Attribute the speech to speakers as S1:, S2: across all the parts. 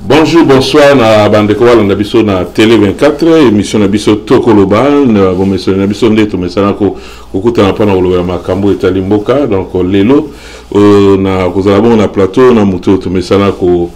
S1: Bonjour, bonsoir, na bandeko wala na biso na Télé 24, émission na biso Tokoloba, na bomeso na biso ndeto mesana ko kukuta na pana oloba makambo etali mboka, donc lelo na kozala bon na plateau na muto to mesana ko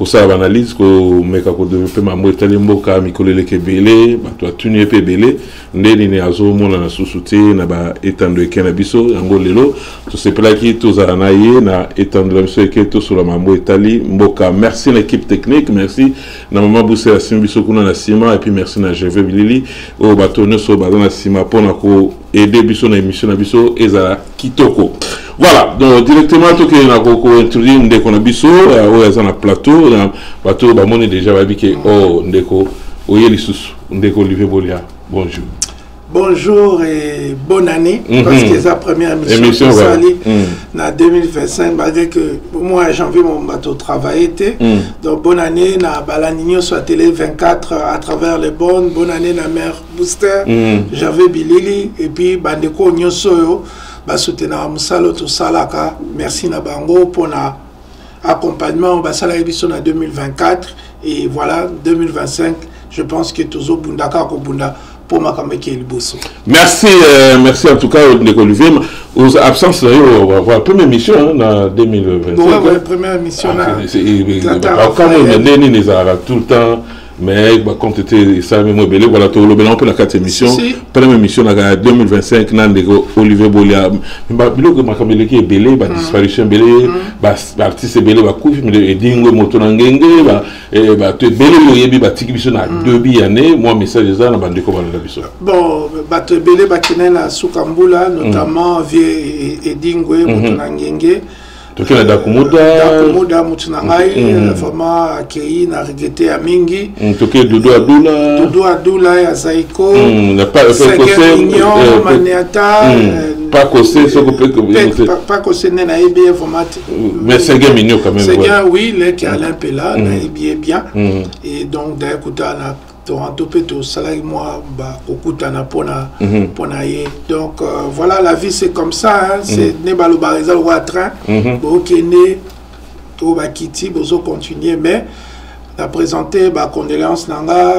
S1: ça analyse ko meka ko développer mambo etali mboka mikolele kebele bato atuni pe belé ndeni ne azo mona na susuti na ba etando ekena biso yango lelo to sepela ki to za na ye na etando la biso eketo sur la mambo etali mboka. Merci l'équipe technique, merci na mama buse la sima biso kuna na sima et puis merci na Gervais Bilili o bato nyonso ba na sima pona ko aider biso na émission na biso ezala kitoko. Voilà, donc directement tout que na ko introduire ndeko na biso o eza na plateau na bato ba moni déjà ba bike o ndeko oyeli susu ndeko Olivier Bolia. Bonjour.
S2: Bonjour et bonne année parce que c'est la première émission en 2025 malgré que moi janvier mon bateau travaillé donc bonne année na Balanigno sur Télé 24 à travers les bonnes, bonne année na mère Booster, j'avais Bilili et puis bandeko nyosoyo ba soutenir musalo to salaka. Merci na bango pour na accompagnement ba sala édition en 2024 et voilà 2025 je pense que tous au bundaka ko bunda pour ma merci, merci en tout cas Olivier. Aux absences d'ailleurs, la première mission en 2025. Oui, la première mission.
S1: Tout le temps. Mais quand tu étais ça même belé voilà tout le bilan pour la 4e émission première émission en 2025 nandego Olivier Bolia ba biloko makamele ki belé ba disparition belé ba artiste belé ba kufi mais dingo moto na ngenge ba te belé yoyebi ba tiki biso na 2 bi année moi message ça na bande ko bana biso
S2: bon ba te belé ba kinena sukambula notamment vie et dingo moto na ngenge
S1: toke na
S2: Dakumuda mutunangai vraiment accueilli na regretté à mingi
S1: toke Doudou
S2: Adoula ya Zaiko
S1: na pas
S2: Mignon Maniata
S1: pas Kosé
S2: pas Kosé na bien format
S1: mais c'est Mignon quand même
S2: c'est bien oui les qui Alain Pella na bien et donc d'écouter na Toronto Peto salai moi ba okuta na pona ye donc voilà la vie c'est comme ça hein, c'est ne balo barizal wa train bo kene to ba kiti bozo continuer mais la présenter ba condoléances nanga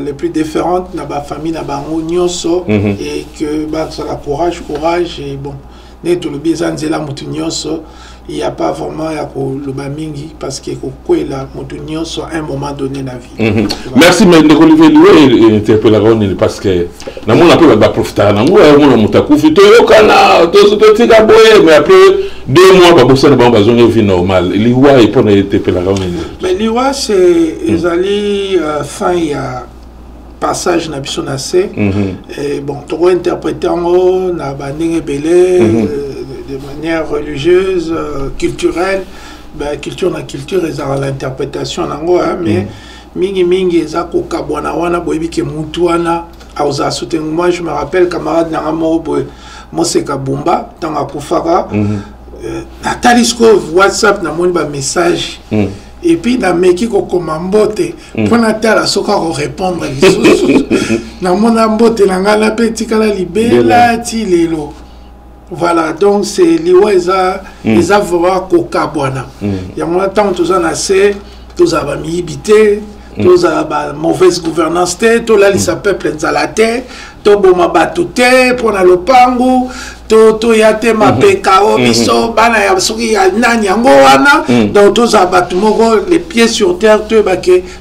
S2: les plus différentes na ba famille na ba nyonso et que ba ça courage et bon ne to le bizanzela mutu nyonso il n'y a pas vraiment le bamingi parce que la montagne sur un moment donné la vie.
S1: Merci mais de Olivier Loué interpellation parce que na mon appel va profiter na moi on monta kufito yokana to petit gaboye mais après 2 mois ba bossa ba bazonga vie normal liwa et pour interpellation
S2: mais liwa c'est ezali fin il y a passage na biso na C et bon to interpréter en na bandenge belé de manière religieuse, culturelle, culture na culture et l'interprétation mais mingi ezako kabwana wana boyebi ke mutu wana auza soutenir. Moi je me rappelle camarade na mo Moseka Bumba tanga kufaka natalisko WhatsApp na moni ba message et puis na meki ko komambote pour na tala soka ko répondre na mona mbote na ngala petit kala libela ti lelo. Voilà, donc c'est l'Iweza, les avocats Kokabwana. Il y a moins de temps, tous en assez, tous en mi-ibité, tous en mauvaise gouvernance, tous là, ils s'appellent plein de zalaté, tous boma batouté, pour na lopangu, tous yate ma pekao, biso, bana ya soki ya nanyango wana, donc tous en batumoko, les pieds sur terre,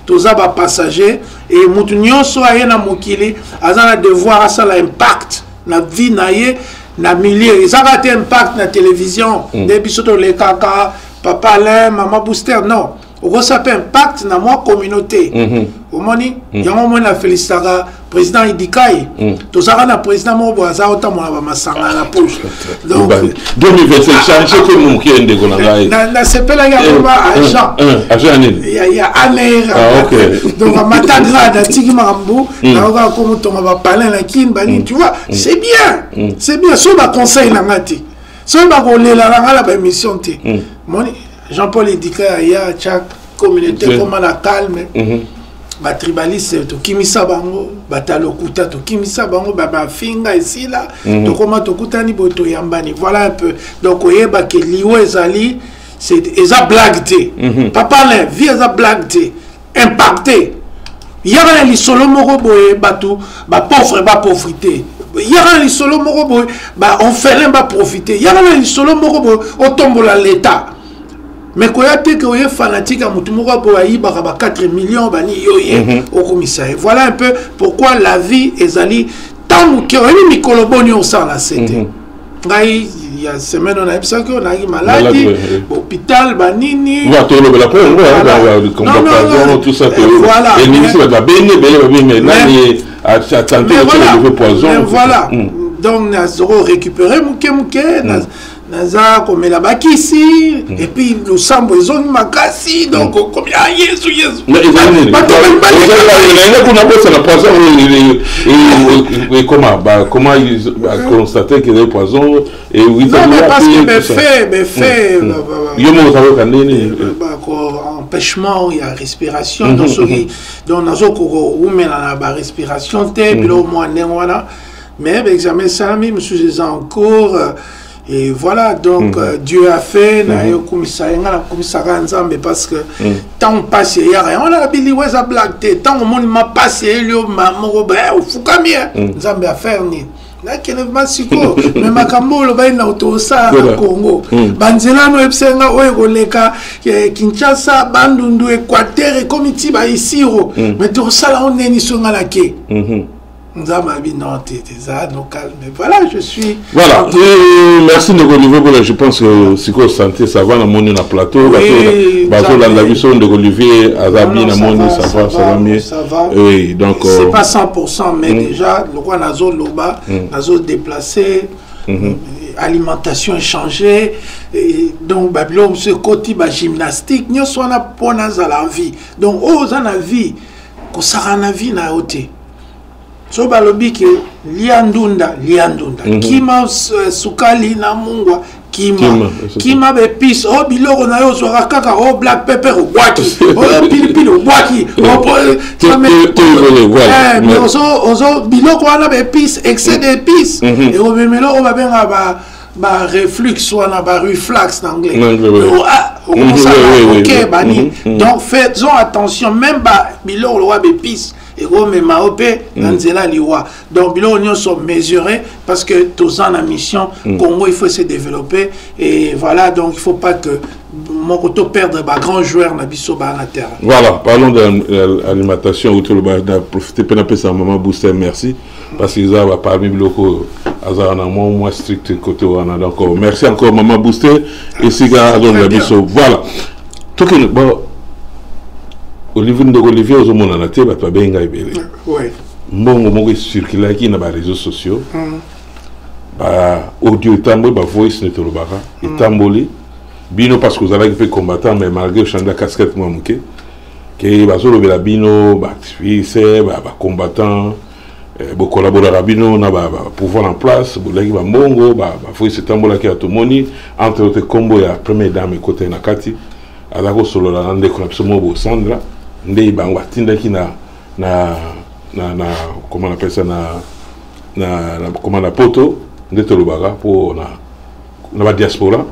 S2: tous en passagers, et moutunyo soit yena mokili, azana devoir à ça l'impact, na vie naie. Na milieu ils ont un impact na télévision des bisoto les kaka papa Alain maman Booster non on s'appelle impact na moi communauté au moni ya moment na félicitera président Idikai to sara na président mo boza autant mo ba masanga na poche donc
S1: 2025 change que mon qui ndeko na ngai
S2: na sepela ya ba agent il y a année donc matagra da tiki marambu na ko ko mutonga ba parler na kin bani tu vois c'est bien so ba conseil na ngati so ba ko lela na ngala ba émission te moni Jean-Paul Idikai ya chaque communauté comme la calme ba tribaliste to kimisa bango batalokuta to kimisa bango ba finga ici là to koma to kutani boto yambani voilà un peu donc oyeba ke liwe ezali c'est eza blague te papa la vie eza blague te impacté yaka na lisolo moko boye bato ba pauvre ba pauvreté yaka na lisolo moko boye ba on fait ba profiter yaka na lisolo moko boye otombola l'état mais koya te que oye fanatique à mutu moko boye ayibaka ba 4 millions bani yoye au commissaire. Voilà un peu pourquoi la vie ezali tant que on mikolo boni on sala c'était il y a semaine on a eu ça qu'on a eu maladie hôpital banini
S1: va tout le la peine non tout ça
S2: voilà
S1: et ministre va bien mais à tenter de poison
S2: voilà donc na zéro récupérer muke naza comme la bakisi et puis le sambo ils ont makasi donc comme yesu
S1: mais on a posé la poison et comment ils constater qu'il y a poison et oui
S2: non mais parce que me fait empêchement il y a respiration donc donc nazo ko umela na respiration te bilo moi nengwana mais l'examen ça même suis en cours. Et voilà, donc Dieu a fait, parce que tant on passe hier, on a dit ouais ça blague, tant on m'a passé, lui maman Robert, ou Foukamia, Zambé a fait ni. Là qui ne va si quoi, mais ma cambo le bain auto ça au Congo, Banzela no epsenga oegoleka, Kinshasa, Bandundu, Équateur et comité ba ici mais tout ça là on est ni sur la quai. Non, mais voilà, je suis.
S1: Voilà, merci de Olivier. Je pense que si vous santé, ça va, on a mon plateau.
S2: Oui,
S1: la vision de Olivier, Azabi, ça va mieux.
S2: Ça va.
S1: Oui, donc.
S2: C'est pas 100%, mais déjà, le roi Nazo Loba, Nazo déplacé, alimentation changée, donc, Babylone, ce côté gymnastique, nous sommes pour la vie. Donc, aux la vie, qu'on s'arrête la vie, na ôté. So balobi ke liandunda kima sukali na mungwa kima be pis o biloko na yo so kaka o black pepper o bwaki o pilipili o bwaki mais ozo biloko wana be pis excès de pis et o memelo o babenga ba reflux wana ba reflux en anglais ok bani donc faisons attention même ba biloko wa be pis et mais maopé nanzela liwa donc biloko nyonso sont mesurés parce que tous en mission Congo il faut se développer et voilà donc il faut pas que mon côté perdre ba grand joueur na biso ba na terre.
S1: Voilà, parlons de l'alimentation autour le bas profiter pour appeler ça maman Booster merci parce qu'ils ont parmi biloko azana moins strict côté wana donc merci encore maman Booster et siga donc la biso voilà tout bon Olivier aux hommes en athée, tu as bien gagné.
S2: Oui.
S1: Mon circule qui n'a pas réseaux sociaux. Audio tambo, voice ne te le barra. Et tamboli. Bino parce que vous avez fait combattant, mais malgré le champ de la casquette, moi, ok. Que baso le bela bino, c'est combattant, collaborateur bino, na pouvoir en place, bolagi ba mongo, voice tambola qui a tout moni entre autres combo ya première dame côté nakati. Alako solo la nande qu'on absolument beau Sandra. Ndei bangwa tindaki na comment on appelle ça na comment la poto ndeto lobaka pour na diaspora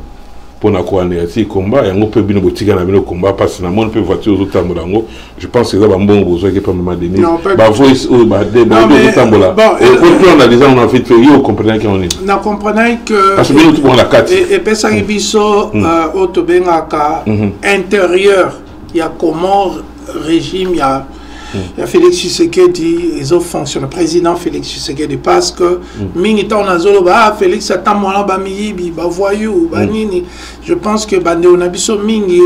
S1: pour na ko anéati combat yango pe bino botika na bino combat parce na mon pe voiture zo tambola ngo je pense que ça va bon besoin que pas maman Denis ba voice ou ba de zo tambola et pour on a déjà on a fait yo comprenez qu'on est
S2: na comprenez que
S1: parce que nous tout on la carte
S2: et pesa biso auto bengaka intérieur il y a comment régime il y a Félix Tshisekedi ils ont fonctionné président Félix Tshisekedi parce que mingitan nazolo ba Félix atamona ba miyibi ba voyou ba nini je pense que bande on a biso mingi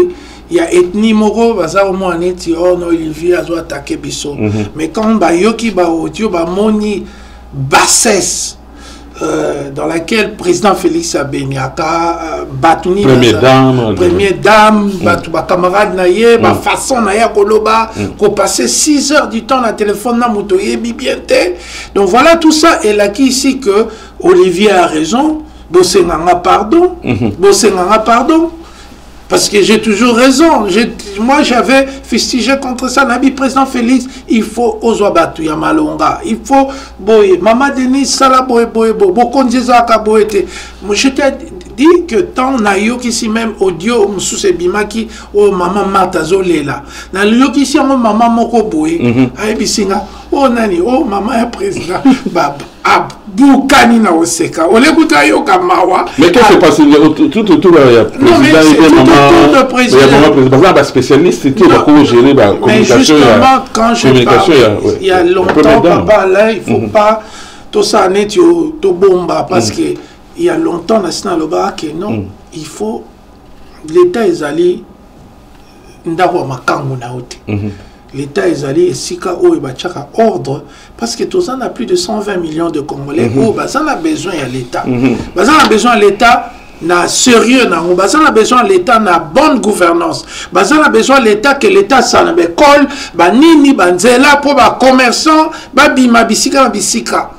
S2: il y a ethnie moko baza au moins neti oh non Olivier a attaqué biso mais quand ba yoki ba audio ba moni bassesse dans laquelle président Félix Abeniaka Batouni première dame ba camarade naie ba façon naie koloba ko passer 6 heures du temps na téléphone na moto yebi bien té donc voilà tout ça et là qui ici que Olivier a raison bosenganga pardon parce que j'ai toujours raison. Moi, j'avais fustigé contre ça. Nabi président Félix, il faut Ozwabatu Yamalonga. Il faut boy. Maman Denis Sala boy. Bokondjezaka boy. Je t'ai dit que tant nayo qui si même audio msou se bimaki o maman Martha Zolela na yo qui si maman moko boye ay bisinga o nani o maman ya président Boukani na oseka olekuta yo kamawa. Mais
S1: qu'est-ce qui se passe tout autour il y a président et maman par spécialiste et tout pour gérer la communication.
S2: Mais justement quand je parle il y a longtemps papa là il faut pas tout ça net to bomba parce que il y a longtemps national loba que non il faut l'état ezali ndako makangu na ote. L'État est allé et Sika o et Bachaka ordre parce que tout ça a plus de 120 millions de Congolais. Oh, bah ça a besoin à l'État. Bah ça a besoin à l'État na sérieux na. Bah ça a besoin à l'État na bonne gouvernance. Bah ça a besoin à l'État que l'État ça na école, bah nini banzela pour bah commerçants, bah bima bisika bisika.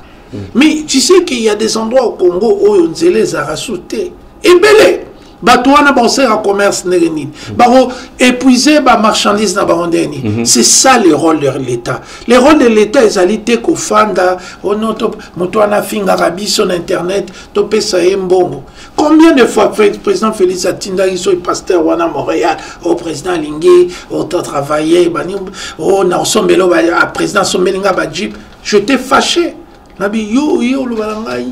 S2: Mais tu sais qu'il y a des endroits au Congo où on les a rassoutés. Et belé. Batouana banser en commerce nérénine. Baro épuiser ba marchandise na barondeni. C'est ça le rôle de l'État. Le rôle de l'État estalité qu'au fanda, on note motoana finga rabi sur internet, topé ça mbongo. Combien de fois le président Félix Atinda il soit pasteur wana Montréal, au président Lingé, au travaillé, bani, au na sombelo ba président sombelinga ba jeep, je t'ai fâché. Nabi yo le balangai.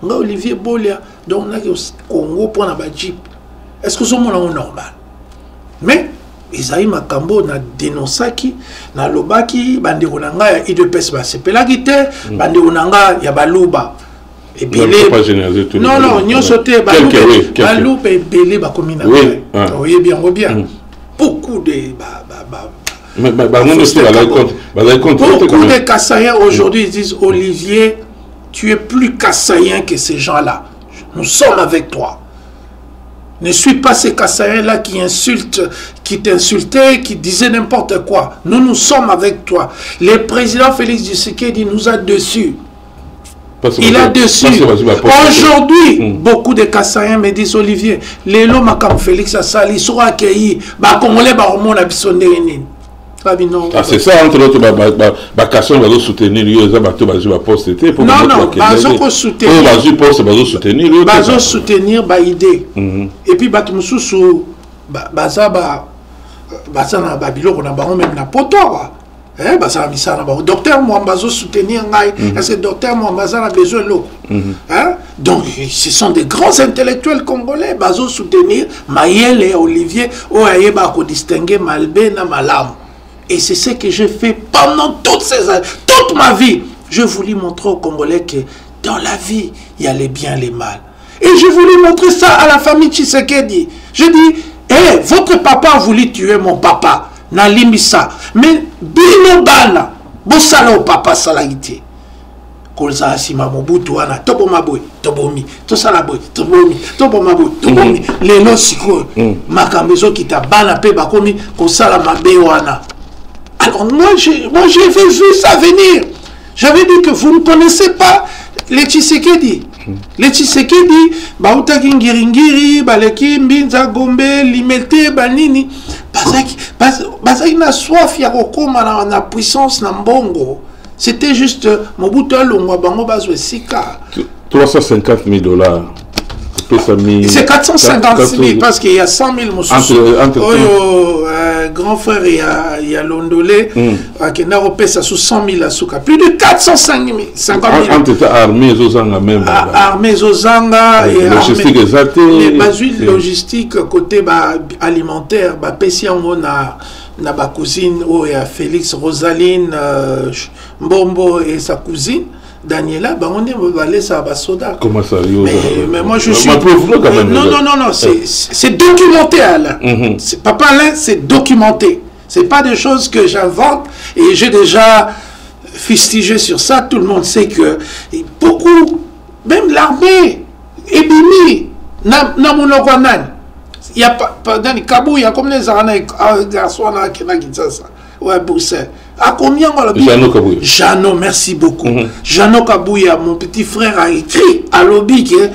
S2: Nga Olivier Bolia donc na au Congo pour na ba jeep. Est-ce que c'est normal? Mais Isaïe Makambo na dénoncé na lobaki bande onanga ya IDPS ba sepela gite bande onanga ya baluba et belé non nyo sauté baluba et belé ba komina oui bien beaucoup de beaucoup de Kassaïens aujourd'hui disent Olivier tu es plus Kassaïen que ces gens-là, nous sommes avec toi. Ne suis pas ces Kassaïens-là qui insultent, qui t'insultaient, qui disaient n'importe quoi. Nous sommes avec toi. Le président Félix Tshisekedi nous a dessus. Il a dessus. Aujourd'hui, beaucoup de Kassaïens me disent Olivier, les lots Makam Félix Assali seront accueillis. Congolais,
S1: Ah, c'est ça, entre autres, Kasson va soutenir, il y a poste.
S2: Non, non, Bazo soutenir.
S1: Bazo soutenir.
S2: Bazo soutenir, idée. Et puis, Batmoussou, Baza, na Babilo, on a baron même na potoa. Baza, misana, docteur Mwambazo soutenir, est-ce que docteur Mwambaza a besoin de l'eau? Donc, ce sont des grands intellectuels congolais, Bazo soutenir, Mayel et Olivier, Oayeba, ko distinguer Malbe na Malam. Et c'est ce que j'ai fait pendant toute ma vie. Je voulais montrer aux Congolais que dans la vie, il y a les biens et les mal. Et je voulais montrer ça à la famille Tshisekedi. Je dis, votre papa a voulu tuer mon papa. Nalimisa. Mais Bino Bana, Bossala au papa Salagité. Kolza Asima Mobutu Wana, Tobo Maboy, Tobomi, Tosalaboy, Tobomi, Tobo Maboy, Tobomi, les Losiko, Makambezo qui t'a banapé Bakomi, Kosala Mabewana. Alors moi j'ai vu ça venir. J'avais dit que vous ne connaissez pas les Tshisekedi. Les Tshisekedi, Bautaki Ngiringiri, Baleki Mbinza Gombe, Limete, Banini, Bazaki na soif ya kokoma na puissance na mbongo. C'était juste Mobutu Alongwa Bango Bazwe Sika.
S1: 350 000 $.
S2: C'est 450 000 parce qu'il y a 100 000 grand frère, il y a Londolé qui n'a pas ça sous 100 000 à Souka. Plus de 450 000.
S1: Entre armées Zozanga même.
S2: Armées Zozanga et
S1: logistique exacte.
S2: Les bases logistiques côté alimentaire, Pessiango na ba cousine, il y a Félix, Rosaline, Mbombo et sa cousine. Daniela, on va aller ça à soda.
S1: Comment ça?
S2: Mais moi je suis. Non, c'est documenté, Alain. Papa Alain, c'est documenté. C'est pas des choses que j'invente et j'ai déjà fustigé sur ça. Tout le monde sait que beaucoup, même l'armée, Ebimi, Namunokwanan, il y a pas dans les Kabou, il y a comme les garçons qui ont ça. Ouais, Bruxelles. À combien on l'a dit? Jeannot, merci beaucoup. Jeannot Kabouya, mon petit frère, a écrit à lobby que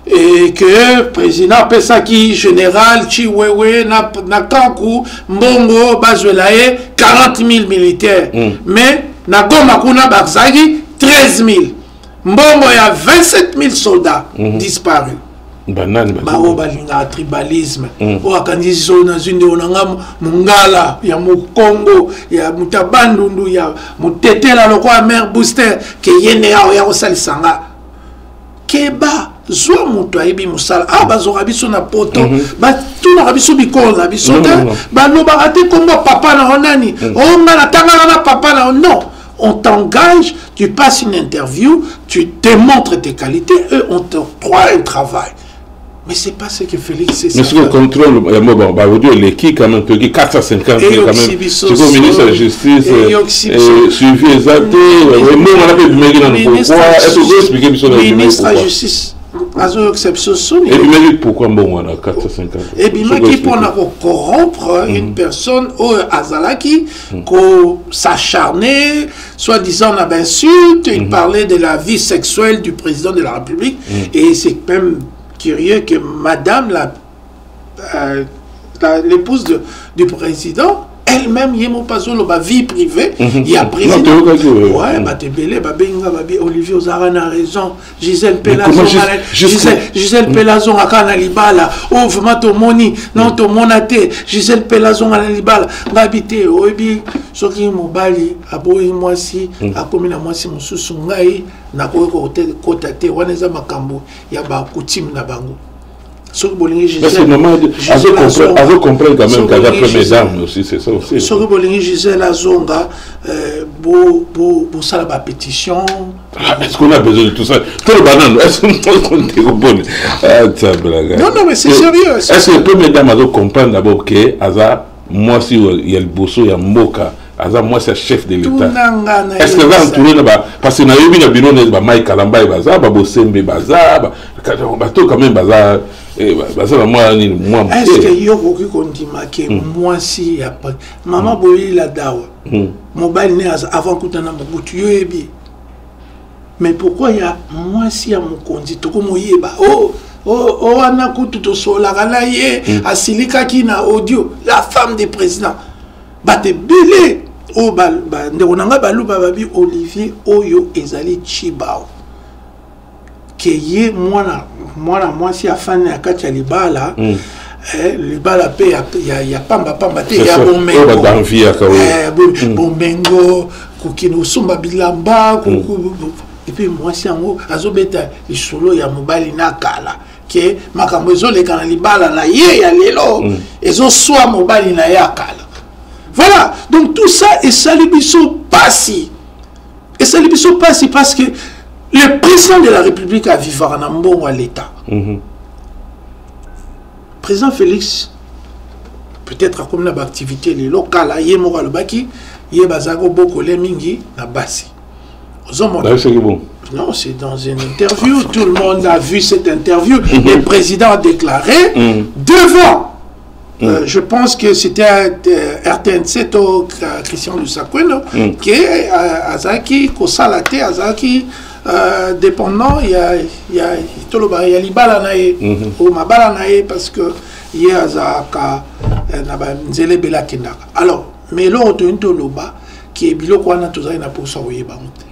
S2: le président Pesaki, général, Chiwewe, Nakankou, Mbongo, Bazwelaye, 40 000 militaires. Mais, Nagoma Kuna Barzagi, 13 000. Mbongo, il y a 27 000 soldats disparus. bao balinga tribalisme o akandiso na zinde onanga mungala ya mukongo ya mutabandundu ya mutetela lokwa mer booster ke yene ya osalisanga keba zo muto ayibi musala bazoka biso na poto batuna biso bikola biso te baloba ate kongo papa na onani o ngana tangana na papa na non. On t'engage, tu passes une interview, tu démontres tes qualités, eux on t'octroie un travail. Mais c'est pas ce que Félix c'est ça.
S1: Mais ce qu'on contrôle, vous dire l'équipe quand même, 450 quand même. C'est le ministre de la Justice, suivi exact.
S2: Ministre de la Justice.
S1: Et puis, pourquoi bon, on a 450?
S2: Et puis, qui pour corrompre une personne au Azalaki, qu'on s'acharnait, soi-disant, on a insulte, il parlait de la vie sexuelle du président de la République, et c'est même curieux que madame, l'épouse du président, elle-même, il y a vie privée, il y a président. Ouais, Olivier Ozara a raison. Gisèle Pelazon, Gisèle Pelazon a Canalibala. Oh, vraiment, ton moni, non, ton monate. Gisèle Pelazon a Canalibala. N'habité, Obi, ce qui est mobali, à Boy, moi si, à commune à moi si, mon sous-sungaï, n'a pas côté, on est à Makambo, il y a pas coutume na bango. C'est normal, à comprendre quand même qu'elle a première dame aussi, c'est ça aussi. Ce que Gisèle Azonga, pour ça la pétition.
S1: Est-ce qu'on a besoin de tout ça? Tout le banane, est-ce qu'on
S2: non, non, mais c'est sérieux.
S1: Est-ce que la première dame doit comprendre d'abord que moi, si il y a le bosso, il y a Mboka. Moi, c'est chef de l'État. Est-ce que va entourer là-bas? Parce que nous avons vu que Mike Kalamba est bazar, Bosembe bazar, quand même bazar. Est-ce
S2: que yo qu'on dit que moi si maman boyi la dawa mobile né avant kutana mobutu yo ebi mais pourquoi il y a moi si à mon kondi to ko moyeba oh ana kutu to sola kana ye asilika kina audio la femme du président bate belé o ba ndonanga baluba babi Olivier oyo ezali chibao que moi si afin à katia libala libala pe ya pamba te ya bomengo bomengo kukino sumba bilamba et puis moi si en azobeta isolo ya mobali na kala que makambo ezole kana libala na ye ya lelo ezo soit mobali na ya kala. Voilà, donc tout ça et ça libiso passi parce que le président de la République a vécu en bon à l'État. Président Félix, peut-être comme une activité locale, il y a moral baki, il y a bazago boko le mingi na basi. Non, c'est dans une interview. Tout le monde a vu cette interview. Le président a déclaré devant. Je pense que c'était RTN7 au Christian Lusakweno qui est Azaki Kosalate Azaki dépendant il y a libala nae ou mabala nae parce que il y a Azaka nzele bela kendaka. Alors mais l'autre Toloba qui est biloko wana tozali na posa oyeba monte.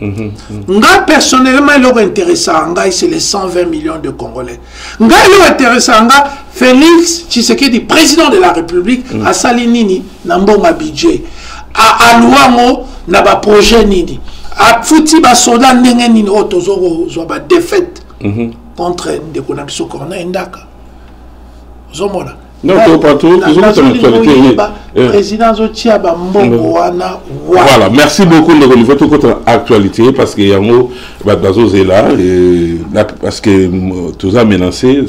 S2: Nga personnellement l'autre intéressant nga c'est les 120 millions de Congolais. Nga l'autre intéressant nga Félix Tshisekedi président de la République a sali nini na mbonga budget a aluango na ba projet nini a fouti ba soldat ndenge nini otozo zo ba défaite contre ndeko na biso corona ndaka zomona.
S1: Non, partout,
S2: président Zotia Bambongo wana.
S1: Voilà, merci beaucoup de renouveler toute votre actualité parce que Yango Bazo est là parce que tout ça menacé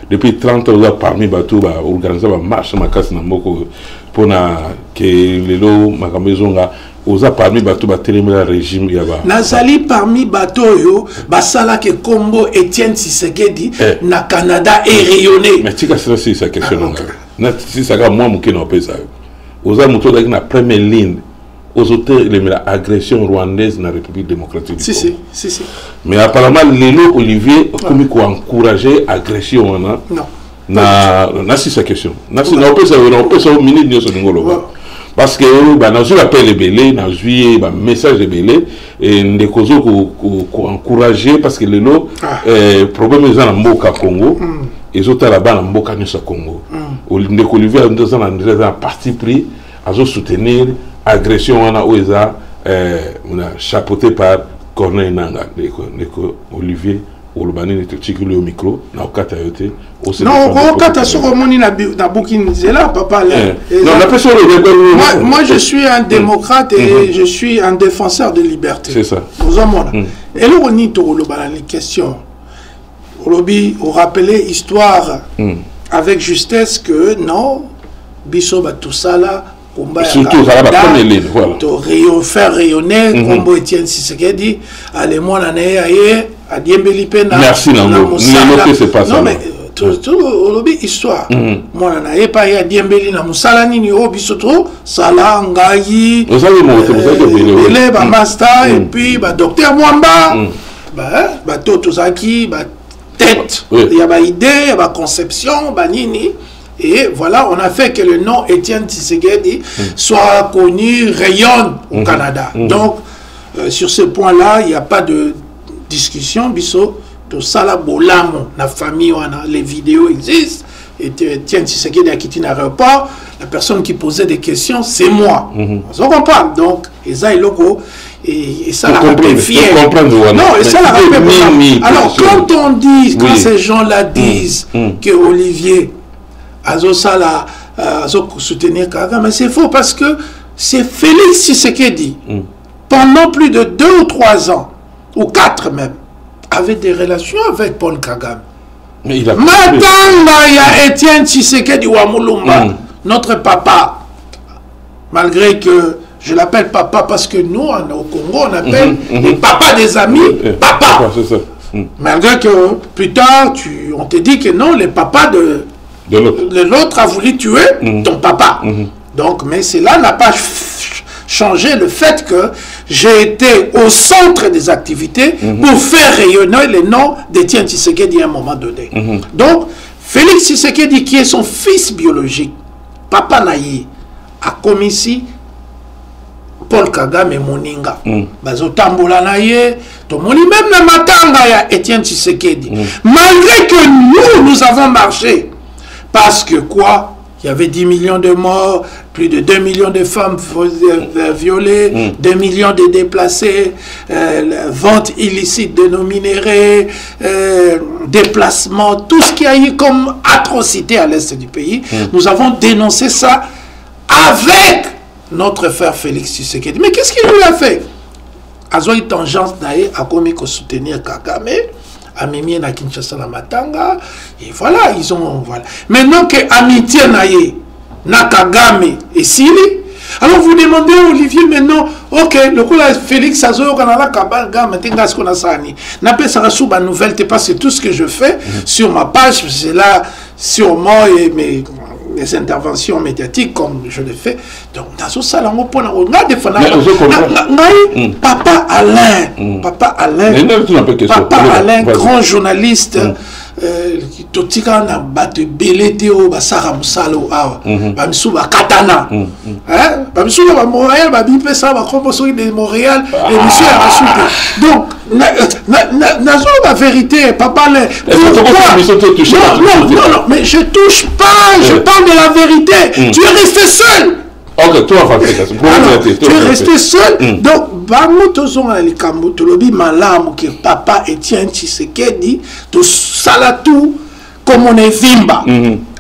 S1: depuis 30 ans parmi Batou organiser une marche ma casse na moko pour que les lots ma kamezonga oza parmi bateau batelemela régime yaba nazali parmi bateau yo basala ke Kombo Etienne Tshisekedi na Canada est rayonné mais tika c'est ça question na si ça moi muke na pesa oza muto daki na première ligne aux auteurs de l'agression rwandaise dans la République démocratique du Congo. Si. Mais apparemment Lélo Olivier comme quoi encourager agression non na si sa question na si na pesa au minute nyo so ngolo parce que dans l'appel ebélé dans un message ebélé et des causes pour encourager parce que le problème est dans mboka Congo et autres là-bas dans mboka nyonso Congo les Olivier dans un parti pris à soutenir agression wana oeza chapeauté par Corneille Nangaa Olivier Olubani ne te tire le micro na okata yote
S2: non okata soko moni na bukini zela papa
S1: non la personne
S2: moi je suis un démocrate et je suis un défenseur de liberté
S1: c'est ça
S2: et le oni to olobala les questions olobi au rappeler histoire avec justesse que non biso ba tout ça là
S1: surtout ça va première ligne voilà
S2: faire rayonner comme Étienne Tshisekedi allez moi na aye à Diembeli Pena.
S1: Merci Nango. C'est pas ça.
S2: Non mais tout olobi histoire. Moi na aye pas ya Diembeli na musala nini o bisoto sala ngai.
S1: Vous savez moi c'est pour ça que
S2: les ba master et puis ba docteur Mwamba. Ba toto zaki ba tête. Il y a ba idée, il y a ba conception, ba nini. Et voilà, on a fait que le nom Étienne Tshisekedi soit connu, rayonne au Canada. Donc, sur ce point-là, il n'y a pas de discussion. Biso, tout ça, la bolamo, la famille, les vidéos existent. Étienne Tshisekedi a quitté l'aéroport. La personne qui posait des questions, c'est moi. On se comprend. Donc, et ça, et ça la rappelle fier. Non, et ça la rappelle. Alors, quand on dit, quand ces gens-là disent que Olivier Azosala soutenir Kagame, mais c'est faux parce que c'est Félix Tshisekedi pendant plus de 2 ou 3 ans ou 4 même avait des relations avec Paul Kagame.
S1: Mais il a
S2: Matanga ya Étienne Tshisekedi wa Mulumba, notre papa, malgré que je l'appelle papa parce que nous au Congo on appelle les papas des amis papa.
S1: C'est ça.
S2: Malgré que plus tard on te dit que non, les papas de l'autre a voulu tuer ton papa. Donc, mais cela n'a pas changé le fait que j'ai été au centre des activités pour faire rayonner le nom d'Étienne Tshisekedi à un moment donné. Donc, Félix Tshisekedi, qui est son fils biologique, Papa Naïe, a commis ici Paul Kagame et Moninga. Bazotambola Naïe, Tomoni même la matanga ya Étienne Tshisekedi. Malgré que nous avons marché, parce que quoi? Il y avait 10 millions de morts, plus de 2 millions de femmes violées, 2 millions de déplacés, vente illicite de nos minéraux, déplacement, tout ce qu'il y a eu comme atrocité à l'est du pays. Nous avons dénoncé ça avec notre frère Félix Tshisekedi. Mais qu'est-ce qu'il nous a fait? Azoï Tangence Naé a commis que soutenir Kagame. Amimi na Kinshasa na Matanga et voilà ils ont voilà maintenant que amitié naie na Kagame et Sili alors vous demandez à Olivier maintenant ok le coup là Félix Azoyo kanala Kagame tinga ce qu'on a sani na pesa sous ba nouvelle te passe tout ce que je fais sur ma page c'est là sur moi et mes interventions médiatiques comme je le fais donc dans ce salon on peut papa Alain grand journaliste qui totika na bato belete o basara musalo awa bamisu bakatana hein bamisu ba Montréal ba bipesa ba komboso de Montréal et monsieur a racheté donc nazo la vérité papa Alain non mais je touche pas je parle de la vérité tu es resté seul.
S1: Ok, toi,
S2: tu es resté seul. Donc, Bamutozon Alikambo, Tolobi Malam, qui papa Étienne Tshisekedi, tout salatou, comme on est Vimba.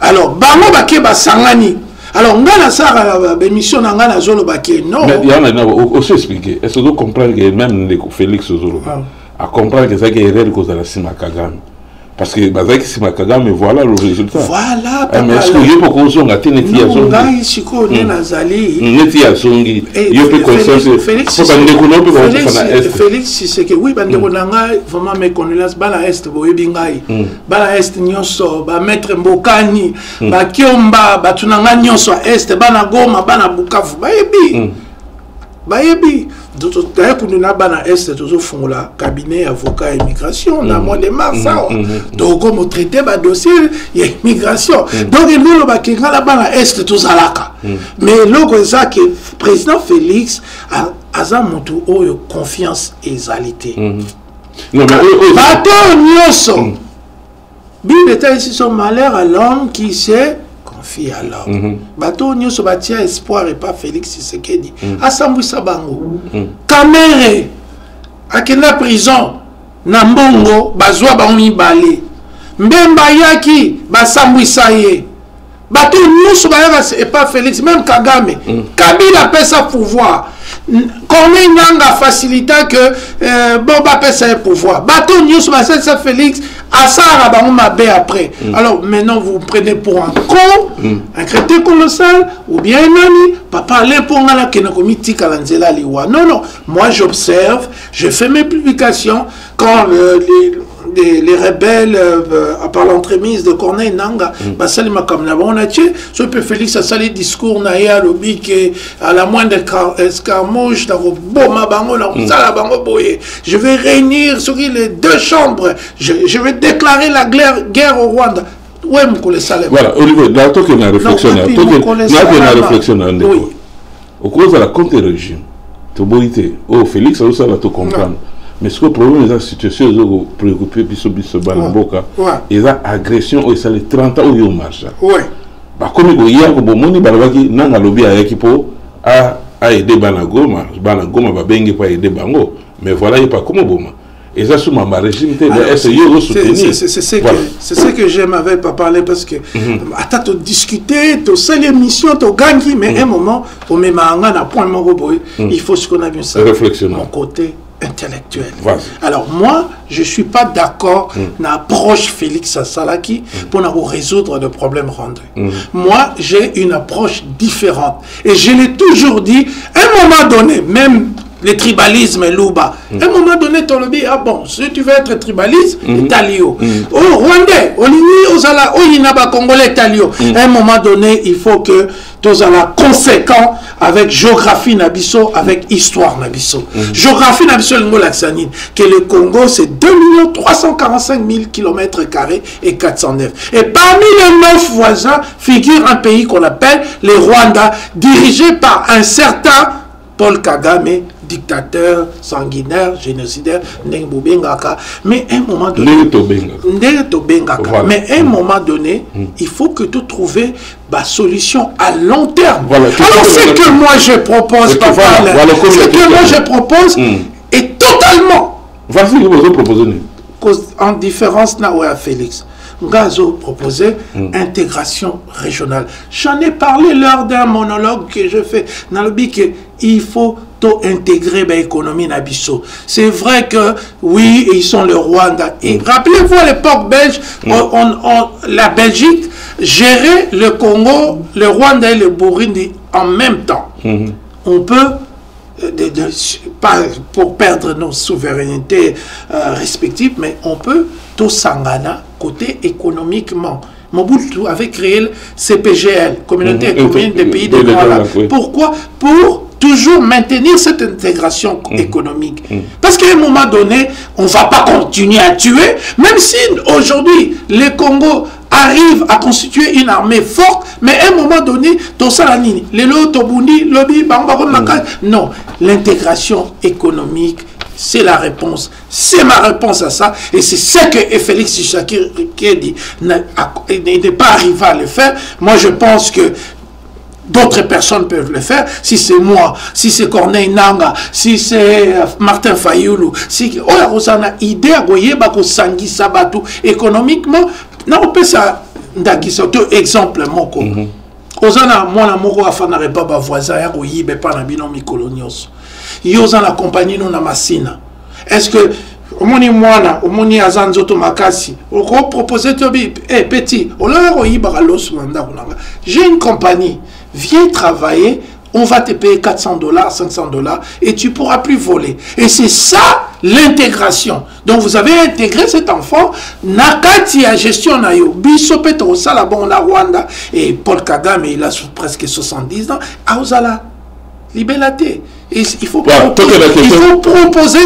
S2: Alors, Bamo Bakeba Sangani. Alors, on a ça, l'émission Nangana Zolo Baké, non.
S1: Mais il y en a aussi expliqué. Est-ce que vous comprenez que même Félix Zolo, à comprendre que c'est qu'il y a des causes de la Sima Kagame. Parce que Bazaki Sima Kagame, voilà le résultat.
S2: Voilà,
S1: mais est-ce que vous pouvez pas qu'on a Ténéti à Zongi? Néti à Zongi. Il peut consenser.
S2: Félix Tshisekedi, oui, Bandekonanga, vraiment mes condoléances, Bala Est, Boebingai, Bala Est, Nyonso, Maître Mbokani, Kiomba, Batunanga Nyonso Est, Bana Goma, Bana Bukavu, Baebi. bayebi d'ailleurs pour nous na est toujours font la cabinet avocat immigration na mois de mars donc comme traiter ba dossier il y a immigration donc nous ba ki ngala bana est tous alaka mais loko ça que président Félix a montu oyo confiance et égalité
S1: non mais
S2: bateau nyoso Bible est ici son malheur à l'homme qui s'est confié à l'homme. Bateau nyoso batia espoir et pas Félix Tshisekedi. Asambwisa bango. Kamere akena prison na mbongo bazwa bango mibale. Mbemba yaki basambwisa ye. Bateau nyoso bayaka et pas Félix même Kagame. Kabila pesa pouvoir. Corneille Nanga facilita que Boba pesa un pouvoir. Bateau nyoso basesa Félix Assara Baoumabé après. Alors maintenant vous prenez pour un con, un crétin colossal, ou bien un ami, pas parler pour un kenakomiti kalanzela liwa. Non, non, moi j'observe, je fais mes publications quand les rebelles, à part l'entremise de Corneille Nanga, Basalima Kamnaba, on a tué, ce peu Félix a sali discours naïa lobby qui à la moindre escarmouche, je vais réunir sur les deux chambres, je vais déclarer la guerre au Rwanda. Ouais, mon collègue Salem.
S1: Voilà, Olivier, dans le temps qu'on a réflexionné, au cause de la contre-régime, tu as Félix a aussi à te comprendre. Mais ce que le problème de la situation est préoccupé, ils ont agression, ils ont 30 ans où ils marchent.
S2: Oui.
S1: Comme il y a un moment où il y a un lobby à aider Banagoma, Banagoma va bien aider Bango. Mais voilà, il n'y a pas comme Boma. Et ça, c'est ma régime,
S2: c'est ce que j'aime avec pas parler parce que tu discuter, tu sais l'émission, tu gagnes, mais à un moment, on met un point il faut ce qu'on a vu ça. Mon côté intellectuel. Alors moi, je ne suis pas d'accord l'approche Félix Salaki pour nous résoudre le problème rwandais. Moi, j'ai une approche différente. Et je l'ai toujours dit, à un moment donné, même le tribalisme est louba. À un moment donné, tu as dit, ah bon, si tu veux être tribaliste, Italio. Oh, Rwandais, Congolais, Italio. À un moment donné, il faut que tu sois conséquent avec géographie Nabiso, avec histoire Nabiso. Géographie Nabiso, que le Congo, c'est 2 345 000 km² et 409. Et parmi les 9 voisins, figure un pays qu'on appelle le Rwanda, dirigé par un certain Paul Kagame, dictateur, sanguinaire, génocidaire, mais à un moment donné, mais à un moment donné, il faut que tu trouves la solution à long terme. Voilà, alors ce que moi je propose, ce que moi je propose est totalement en différence à Félix. Gazo proposait intégration régionale. J'en ai parlé lors d'un monologue que je fais dans le but qu'il faut intégrer l'économie Nabiso. C'est vrai que oui, ils sont le Rwanda. Et rappelez-vous à l'époque belge, la Belgique gérait le Congo, le Rwanda et le Burundi en même temps. On peut pas pour perdre nos souverainetés respectives, mais on peut tout s'engana côté économiquement. Mobutu avait créé le CPGL, Communauté économique des pays de Grand Lac. Pourquoi? Pour toujours maintenir cette intégration économique. Parce qu'à un moment donné, on ne va pas continuer à tuer, même si aujourd'hui, le Congo arrive à constituer une armée forte, mais à un moment donné, non, l'intégration économique, c'est la réponse. C'est ma réponse à ça. Et c'est ce que Félix Tshisekedi n'est pas arrivé à le faire. Moi, je pense que d'autres personnes peuvent le faire. Si c'est moi, si c'est Corneille Nanga, si c'est Martin Fayoulou, si on a une idée à économiquement, non, on peut ça. Exemple, moko. Ozana mwana moko afana baba voisin ya koyibe pa na binomi colonios. Yoza na compagnie no na masina. Est-ce que omoni mwana, omoni azanzoto makasi, oko proposer tobi, eh petit, ola koyiba los manda kunanga. J'ai une compagnie, viens travailler, on va te payer $400, $500 et tu pourras plus voler. Et c'est ça l'intégration. Donc vous avez intégré cet enfant, nakati a gestion na yo, biso petro sala bon la Rwanda et Paul Kagame il a presque 70 ans, aozala libélaté. Il faut
S1: proposer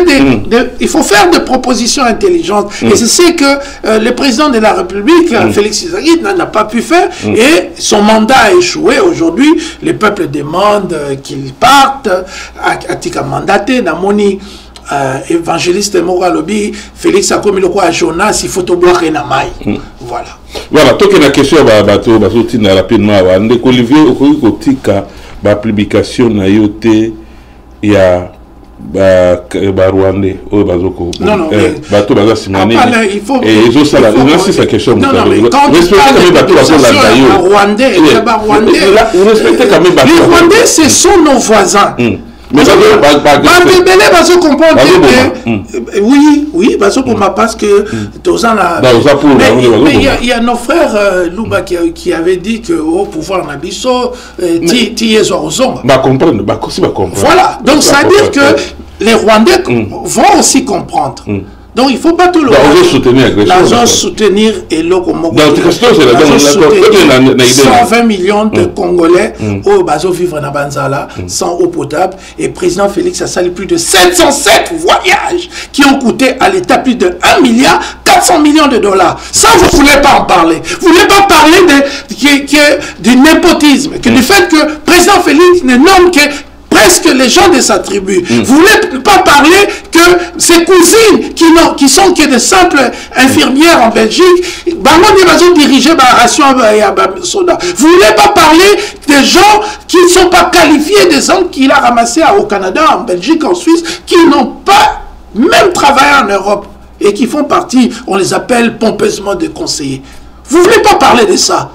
S2: il faut faire des propositions intelligentes. Et c'est ce que le président de la République, Félix Tshisekedi, n'a pas pu faire. Et son mandat a échoué. Aujourd'hui, le peuple demande qu'il parte. Atika mandaté, Namoni, évangéliste Moralobi, Félix a commis le quoi à Jonas, il faut te boire et namai. Voilà.
S1: Voilà, donc la question va rapidement. Olivier, au publication na yote ya Rwandais au bazoko bateau baza simani et ils ont ça là c'est sa question
S2: non mais quand Rwandais
S1: vous respectez quand même
S2: les Rwandais ce sont nos voisins. Mais oui, parce que il y a nos frères Louba qui avaient dit que au pouvoir Nabiso, voilà, donc ça veut dire que les Rwandais vont aussi comprendre. Donc il ne faut pas tout le monde soutenir et le 120 millions de Congolais au bateau vivre dans Banzala sans eau potable. Et président Félix a sali plus de 707 voyages qui ont coûté à l'État plus de 1 milliard 400 millions de dollars. Ça, vous ne voulez pas en parler. Vous ne voulez pas parler du népotisme, du fait que président Félix ne nomme que presque les gens de sa tribu. Vous ne voulez pas parler que ses cousines qui sont que des simples infirmières en Belgique, dirigées par Ration Soda. Vous ne voulez pas parler des gens qui ne sont pas qualifiés, des hommes qu'il a ramassés au Canada, en Belgique, en Suisse, qui n'ont pas même travaillé en Europe et qui font partie, on les appelle pompeusement des conseillers. Vous ne voulez pas parler de ça.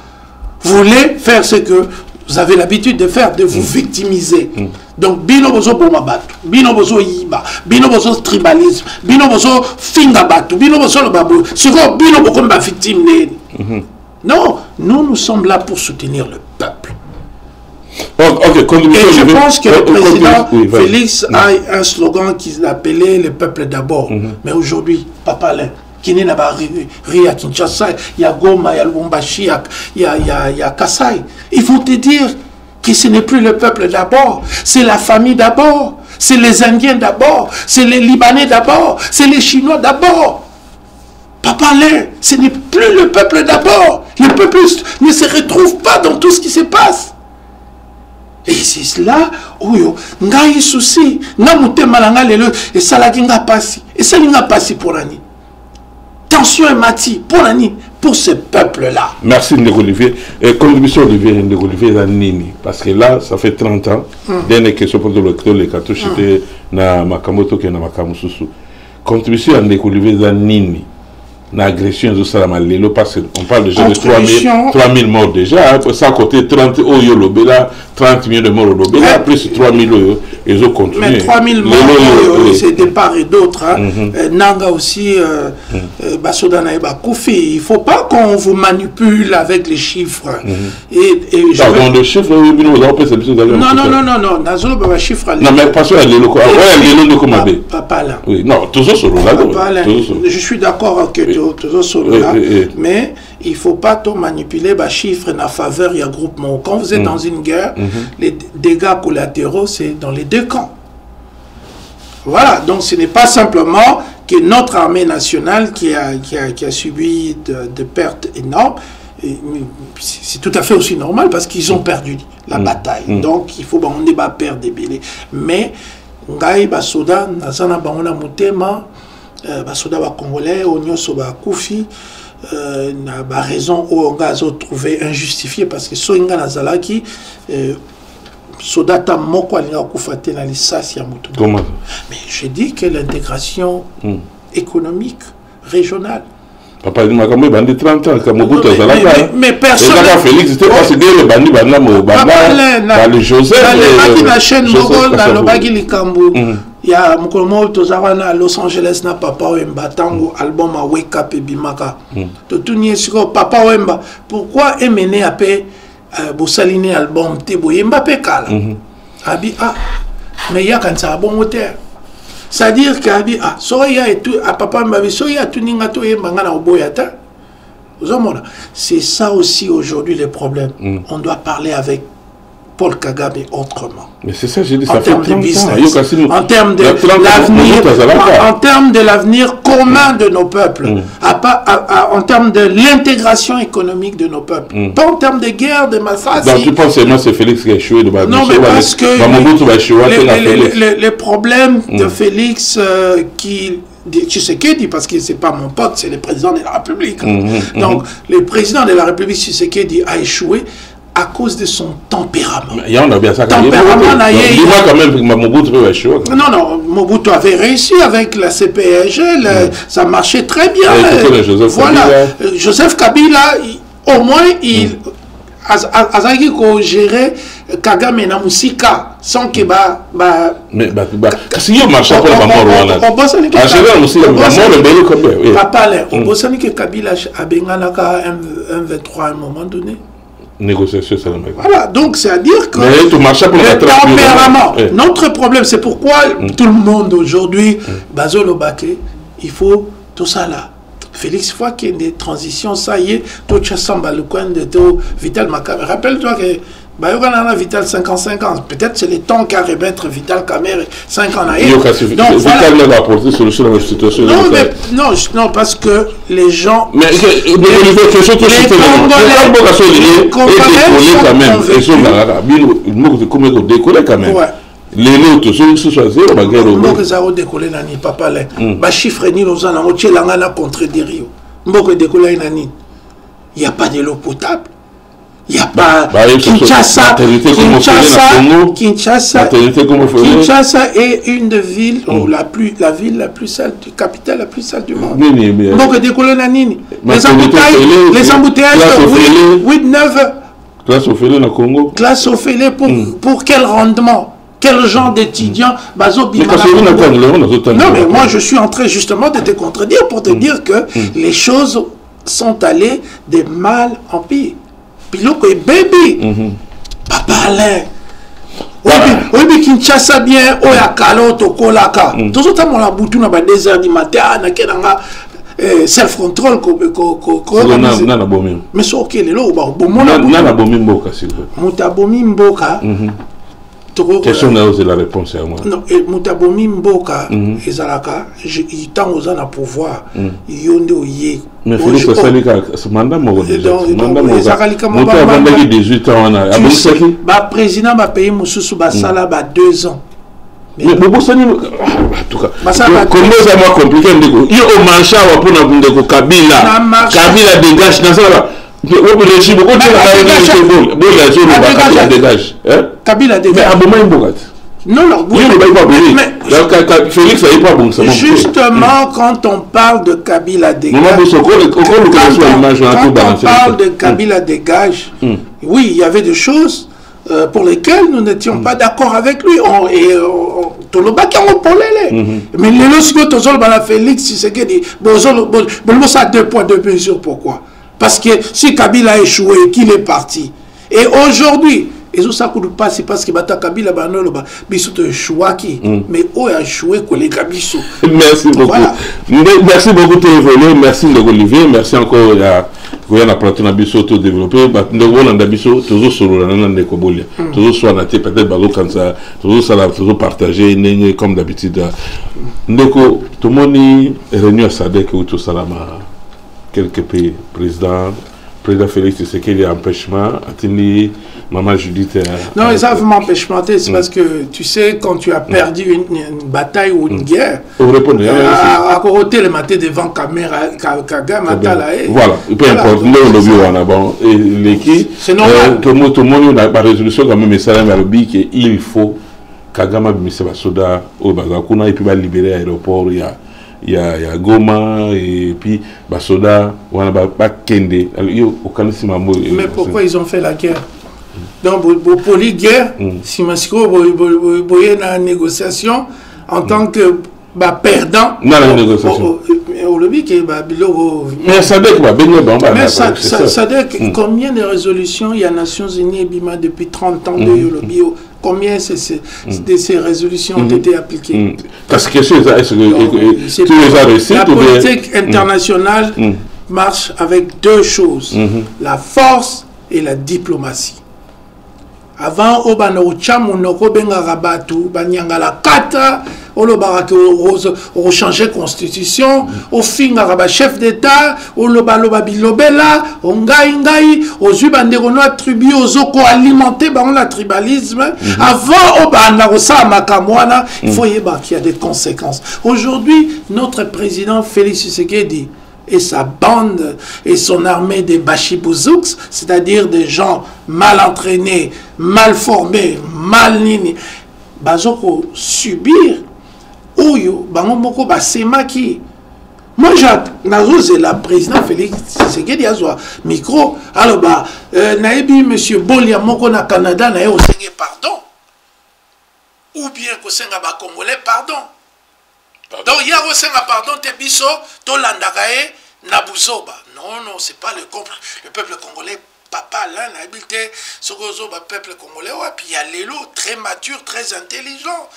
S2: Vous voulez faire ce que vous avez l'habitude de faire, de vous victimiser. Donc, bino bozo bomabatu, bino bozo yiba, bino bozo tribalisme, bino bozo fingabatu, bino bozo le babou, sur bino bozo ma victime. Non, nous sommes là pour soutenir le peuple. Et je pense que le président Félix a un slogan qu'il appelait le peuple d'abord. Mais aujourd'hui, Papa Alain, qui n'est pas Ria Kinshasa, il y a Goma, il y a Lubumbashi, il y a Kassai. Il faut te dire que ce n'est plus le peuple d'abord, c'est la famille d'abord, c'est les Indiens d'abord, c'est les Libanais d'abord, c'est les Chinois d'abord. Papa Alain, ce n'est plus le peuple d'abord. Le peuple ne se retrouve pas dans tout ce qui se passe. Et c'est cela où ngai souci, nga mutema langa lelo et salaki nga pasi, et ça nga pasi pour l'année. Tension et mati pour l'année, pour ce peuple-là.
S1: Merci Ndeko-Olivier. Contribution Ndeko-Olivier à Nini, parce que là, ça fait 30 ans, dernière question pour le cartouche, c'était na Makamoto qui est na Makamususu. Contribution à Ndeko-Olivier à Nini. L'agression de Salama Lelo, parce qu'on parle déjà de 3000 morts déjà, ça côté 30 Oyo Lobela, 30 millions de morts au Lobela, plus 3000 Oyo, ils ont continué.
S2: Mais 3000 morts, c'est de part et d'autre. Nanga aussi, Basodana et Bakoufi, il ne faut pas qu'on vous manipule avec les chiffres.
S1: Dans le chiffre,
S2: non, Nazolo Baba chiffre.
S1: Non, mais pas sur Lelo, Lelo Komabé.
S2: Papa là.
S1: Oui, non, toujours sur le
S2: je suis d'accord que toujours solo là, mais il ne faut pas tout manipuler les chiffres en faveur du groupement. Quand vous êtes dans une guerre, les dégâts collatéraux, c'est dans les deux camps. Voilà, donc ce n'est pas simplement que notre armée nationale qui a subi de pertes énormes, c'est tout à fait aussi normal parce qu'ils ont perdu la bataille. Donc il faut on débat perdre des billets. Mais ngai basoda nazana bangona mutema basoda ba congolais onyoso ba kufi na ba raison où on a trouvé injustifié parce que soinga nazalaki sodata moko alinga kufate na lisasi ya mutu. Mais je dis que l'intégration économique régionale.
S1: Papa dit Makambo est bandit 30 ans comme Mobutu
S2: mais personne
S1: Félix c'était pas le bandit banda le Joseph
S2: dans la chaîne Mogol dans le Bagi Likambu. Il y a Mukomo Tozarana à Los Angeles na Papa Wemba tango album à Wake Up et Bimaka. Totunye sur Papa Wemba. Pourquoi Emene a pe Bosaline album Tebo Yemba pe kala. Abi mais il y a quand ça bon moteur. C'est-à-dire qu'Abi soya et tout à Papa Wemba soya tout ningato Yemba ngana oboyata. C'est ça aussi aujourd'hui le problème. On doit parler avec Paul Kagame autrement.
S1: Mais c'est ça, j'ai dit,
S2: En
S1: ça fait 30
S2: termes de
S1: ans.
S2: business, en termes de l'avenir commun de nos peuples, en termes de l'intégration économique de nos peuples, pas en termes de guerre, de massacre.
S1: Donc tu penses seulement c'est Félix qui a échoué de
S2: Non, mais parce que les problèmes de Félix Tshisekedi, parce que c'est pas mon pote, c'est le président de la République. Donc le président de la République Tshisekedi a échoué à cause de son tempérament.
S1: On a bien ça.
S2: Tempérament,
S1: quand même, Mobutu peut échouer.
S2: Non, Mobutu avait réussi avec la CPG, ça marchait très bien. Voilà, Joseph Kabila, au moins, il Azaki ko gérer Kagame na musika sans que
S1: mais si il marche pour la mort
S2: papa on bosse que Kabila a bengana ka M23 à un moment donné.
S1: Négociation, ça
S2: voilà, donc c'est à dire que le tempérament, notre problème, c'est pourquoi tout le monde aujourd'hui, Bazolo Baké, il faut tout ça là. Félix, fois qu'il y a des transitions, ça y est, tout ça semble le coin de Vital Macamé. Rappelle-toi que Bayogana Vital 55 ans, peut-être c'est le temps qu'à remettre Vital Kamere 5 ans à
S1: donc Vital n'a apporté solution dans la situation.
S2: Non, parce que les gens.
S1: Mais les Congolais quand même. Les autres, ceux qui sont choisis, on va gagner au
S2: monde. Mboko décollé nani papa là. Ba chiffre ni l'ozan na moitié langana contre des rios. Mboko décollé nani. Il y a pas de l'eau potable. Il n'y a pas Kinshasa est une des villes, la ville la plus sale, capitale la plus sale du monde. Mboko décollé nani. Les embouteillages 8-9.
S1: Classe au fêlé dans Congo.
S2: Classe au fêlé pour quel rendement? Quel genre d'étudiant Non, mais moi je suis en train justement de te contredire pour te dire que les choses sont allées de mal en pire. Piloko et baby, papa Alain. Oui, Kinshasa bien, Oya Kalo, Tokolaka. Tout ça, on a boutou dans 2 heures du matin, self-control. Mais c'est ok, les lots, Mutabomi Mboka.
S1: Question de la réponse à moi.
S2: Non, Mutabomi Mboka, Ezalaka, il tend aux ans à pouvoir. Yonde Oye.
S1: Mais Félix, c'est mandat mort déjà. Mandat mort. 18 ans.
S2: Président m'a payé Moussou Basala 2 ans.
S1: Mais Bobosani, en tout cas, comment ça m'a compliqué? Il y a un mancha pour Kabila. Kabila dégage dans ça.
S2: Kabila dégage. Non, justement, quand on parle de Kabila dégage, oui, il y avait des choses pour lesquelles nous n'étions pas d'accord avec lui. Mais les lorsque Félix Tshisekedi, ça 2 points de mesure. Pourquoi? Parce que si Kabila a échoué, qu'il est parti, et aujourd'hui, et ça ne pas, c'est parce que Kabila a échoué, mais où a échoué que les Kabiso.
S1: Merci beaucoup. Voilà. Merci beaucoup de l'évoluer, merci Olivier, merci encore à Goyana Platona Bisso tout développé, nous avons Bisso toujours sur le Kobolia, toujours soit naté peut-être quand ça, toujours ça toujours partagé, comme d'habitude. Ndeko, tout le monde est revenu à Sadek ou tout ça là. Quelques pays, président Félix Tshisekedi a empêchement, Atini, maman Judith.
S2: Non, ça ne m'empêche pas, c'est parce que tu sais, quand tu as perdu une bataille ou une guerre, à côté le matin devant caméra, Kagame,
S1: voilà, peu importe,
S2: c'est normal.
S1: Tout le monde a la résolution quand même, qu'il faut Kagame, M. Basoda, au Bazakuna, et puis libérer l'aéroport. Il y a Goma et puis Basoda, on a pas Kende.
S2: Mais pourquoi ils ont fait la guerre? Donc, pour les guerres, si Masiko voyait dans la négociation en tant que perdant,
S1: dans la négociation.
S2: Mais Sadek, combien de résolutions il y a Nations Unies et Bima depuis 30 ans de Yolobio? Combien de ces résolutions ont été appliquées?
S1: Parce que la
S2: politique internationale marche avec 2 choses, la force et la diplomatie. avant au bana uchamu noko benga rabatu banyangala kata olo barake au changer constitution au finga ba chef d'état au loba bilobela au ngai au zubandeko no tribu ozoko alimenter ba la tribalisme avant au bana rosa makamwana il faut yeba qu'il y a des conséquences. Aujourd'hui notre président Félix Tshisekedi et sa bande et son armée des bachibouzoux, c'est-à-dire des gens mal entraînés, mal formés, mal nini, bazoko subir oyo bango moko basemaki. Moi j'ai la président Félix Tshisekedi azwa micro alors naebi monsieur Bolia moko na Canada na yo senga pardon ou bien ko senga ba congolais pardon. Donc il y a aussi un pardon te biso to landakae nabuzoba. Non, c'est pas le peuple congolais. Papa là n'habité ce que peuple congolais. Ouais, puis il y a Lelo très mature, très intelligent.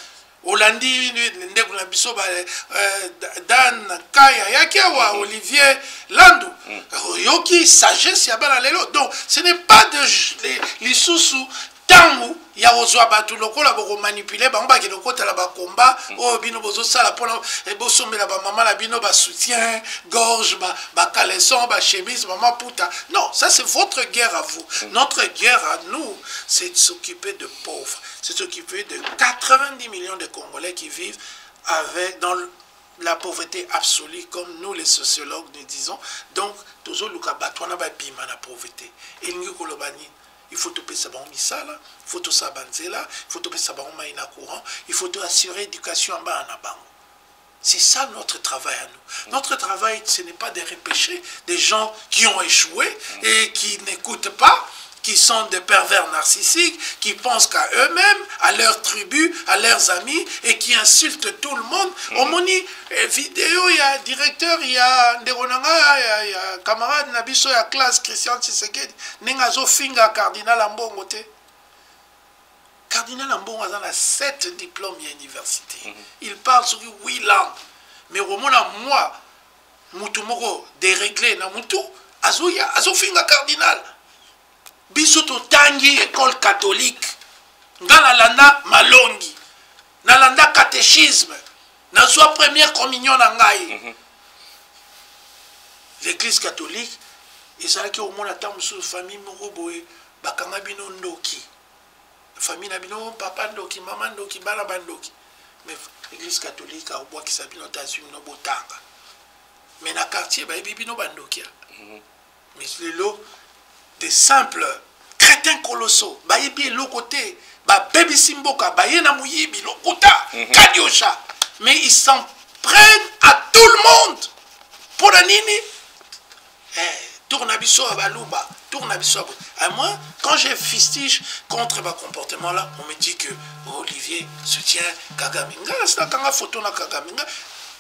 S2: Hollandi ndekuna biso Dan Kaya Yakiawa Olivier Landou. Yoki sagesse ya bana Lelo. Donc ce n'est pas de les sous tangu ya ozwa batu lokola boko manipuler bango ba kiloko tala ba combat o bino bozo sala pona e bosombela ba mama la bino ba soutien gorge ba caleçon ba chemise mama puta. Non, ça c'est votre guerre à vous. Notre guerre à nous, c'est de s'occuper de pauvres, c'est de s'occuper de 90 millions de Congolais qui vivent dans la pauvreté absolue, comme nous les sociologues nous disons. Donc tozo luka batwana ba bima na pauvreté. Elingi kolobani. Il faut tout payer misala, il faut tout ça banzela, il faut tout payer maïna courant, il faut tout assurer l'éducation en bas en bango. C'est ça notre travail à nous. Notre travail, ce n'est pas de repêcher des gens qui ont échoué et qui n'écoutent pas, qui sont des pervers narcissiques, qui pensent qu'à eux-mêmes, à leur tribu, à leurs amis, et qui insultent tout le monde. Au moni vidéo, il y a directeur, il y a Nderonanga, il y a camarade Nabiso, il y a classe Christian Tshisekedi, Nengazo Finga, Cardinal Ambongo. Cardinal Ambongo a 7 diplômes à l'université. Il parle sur 8 langues. Mais au moment où moi, Moutoumoko, déréglé, Namoutou, Azo Finga Cardinal. Bisoto tangi école catholique nga nalanda malongi nalanda catéchisme nazwa première communion na ngai l'église catholique ezalaki omona ta musu famille moko boye bakanga bino ndoki famille na bino papa ndoki mama ndoki bana bandoki mais l'église catholique a obwakisa bino tazwi no botanga mais na quartier ba bino bandoki mais lelo des simples crétins colossaux, bayebi l'autre ba baby simboka, bayena muyibi l'okota, kadiosha, mais ils s'en prennent à tout le monde. Pour la nini, tournabiso à baluba, tournabiso à moi, quand j'ai fistige contre ma comportement là, on me dit que Olivier soutient Kagame. C'est la photo na Kagame.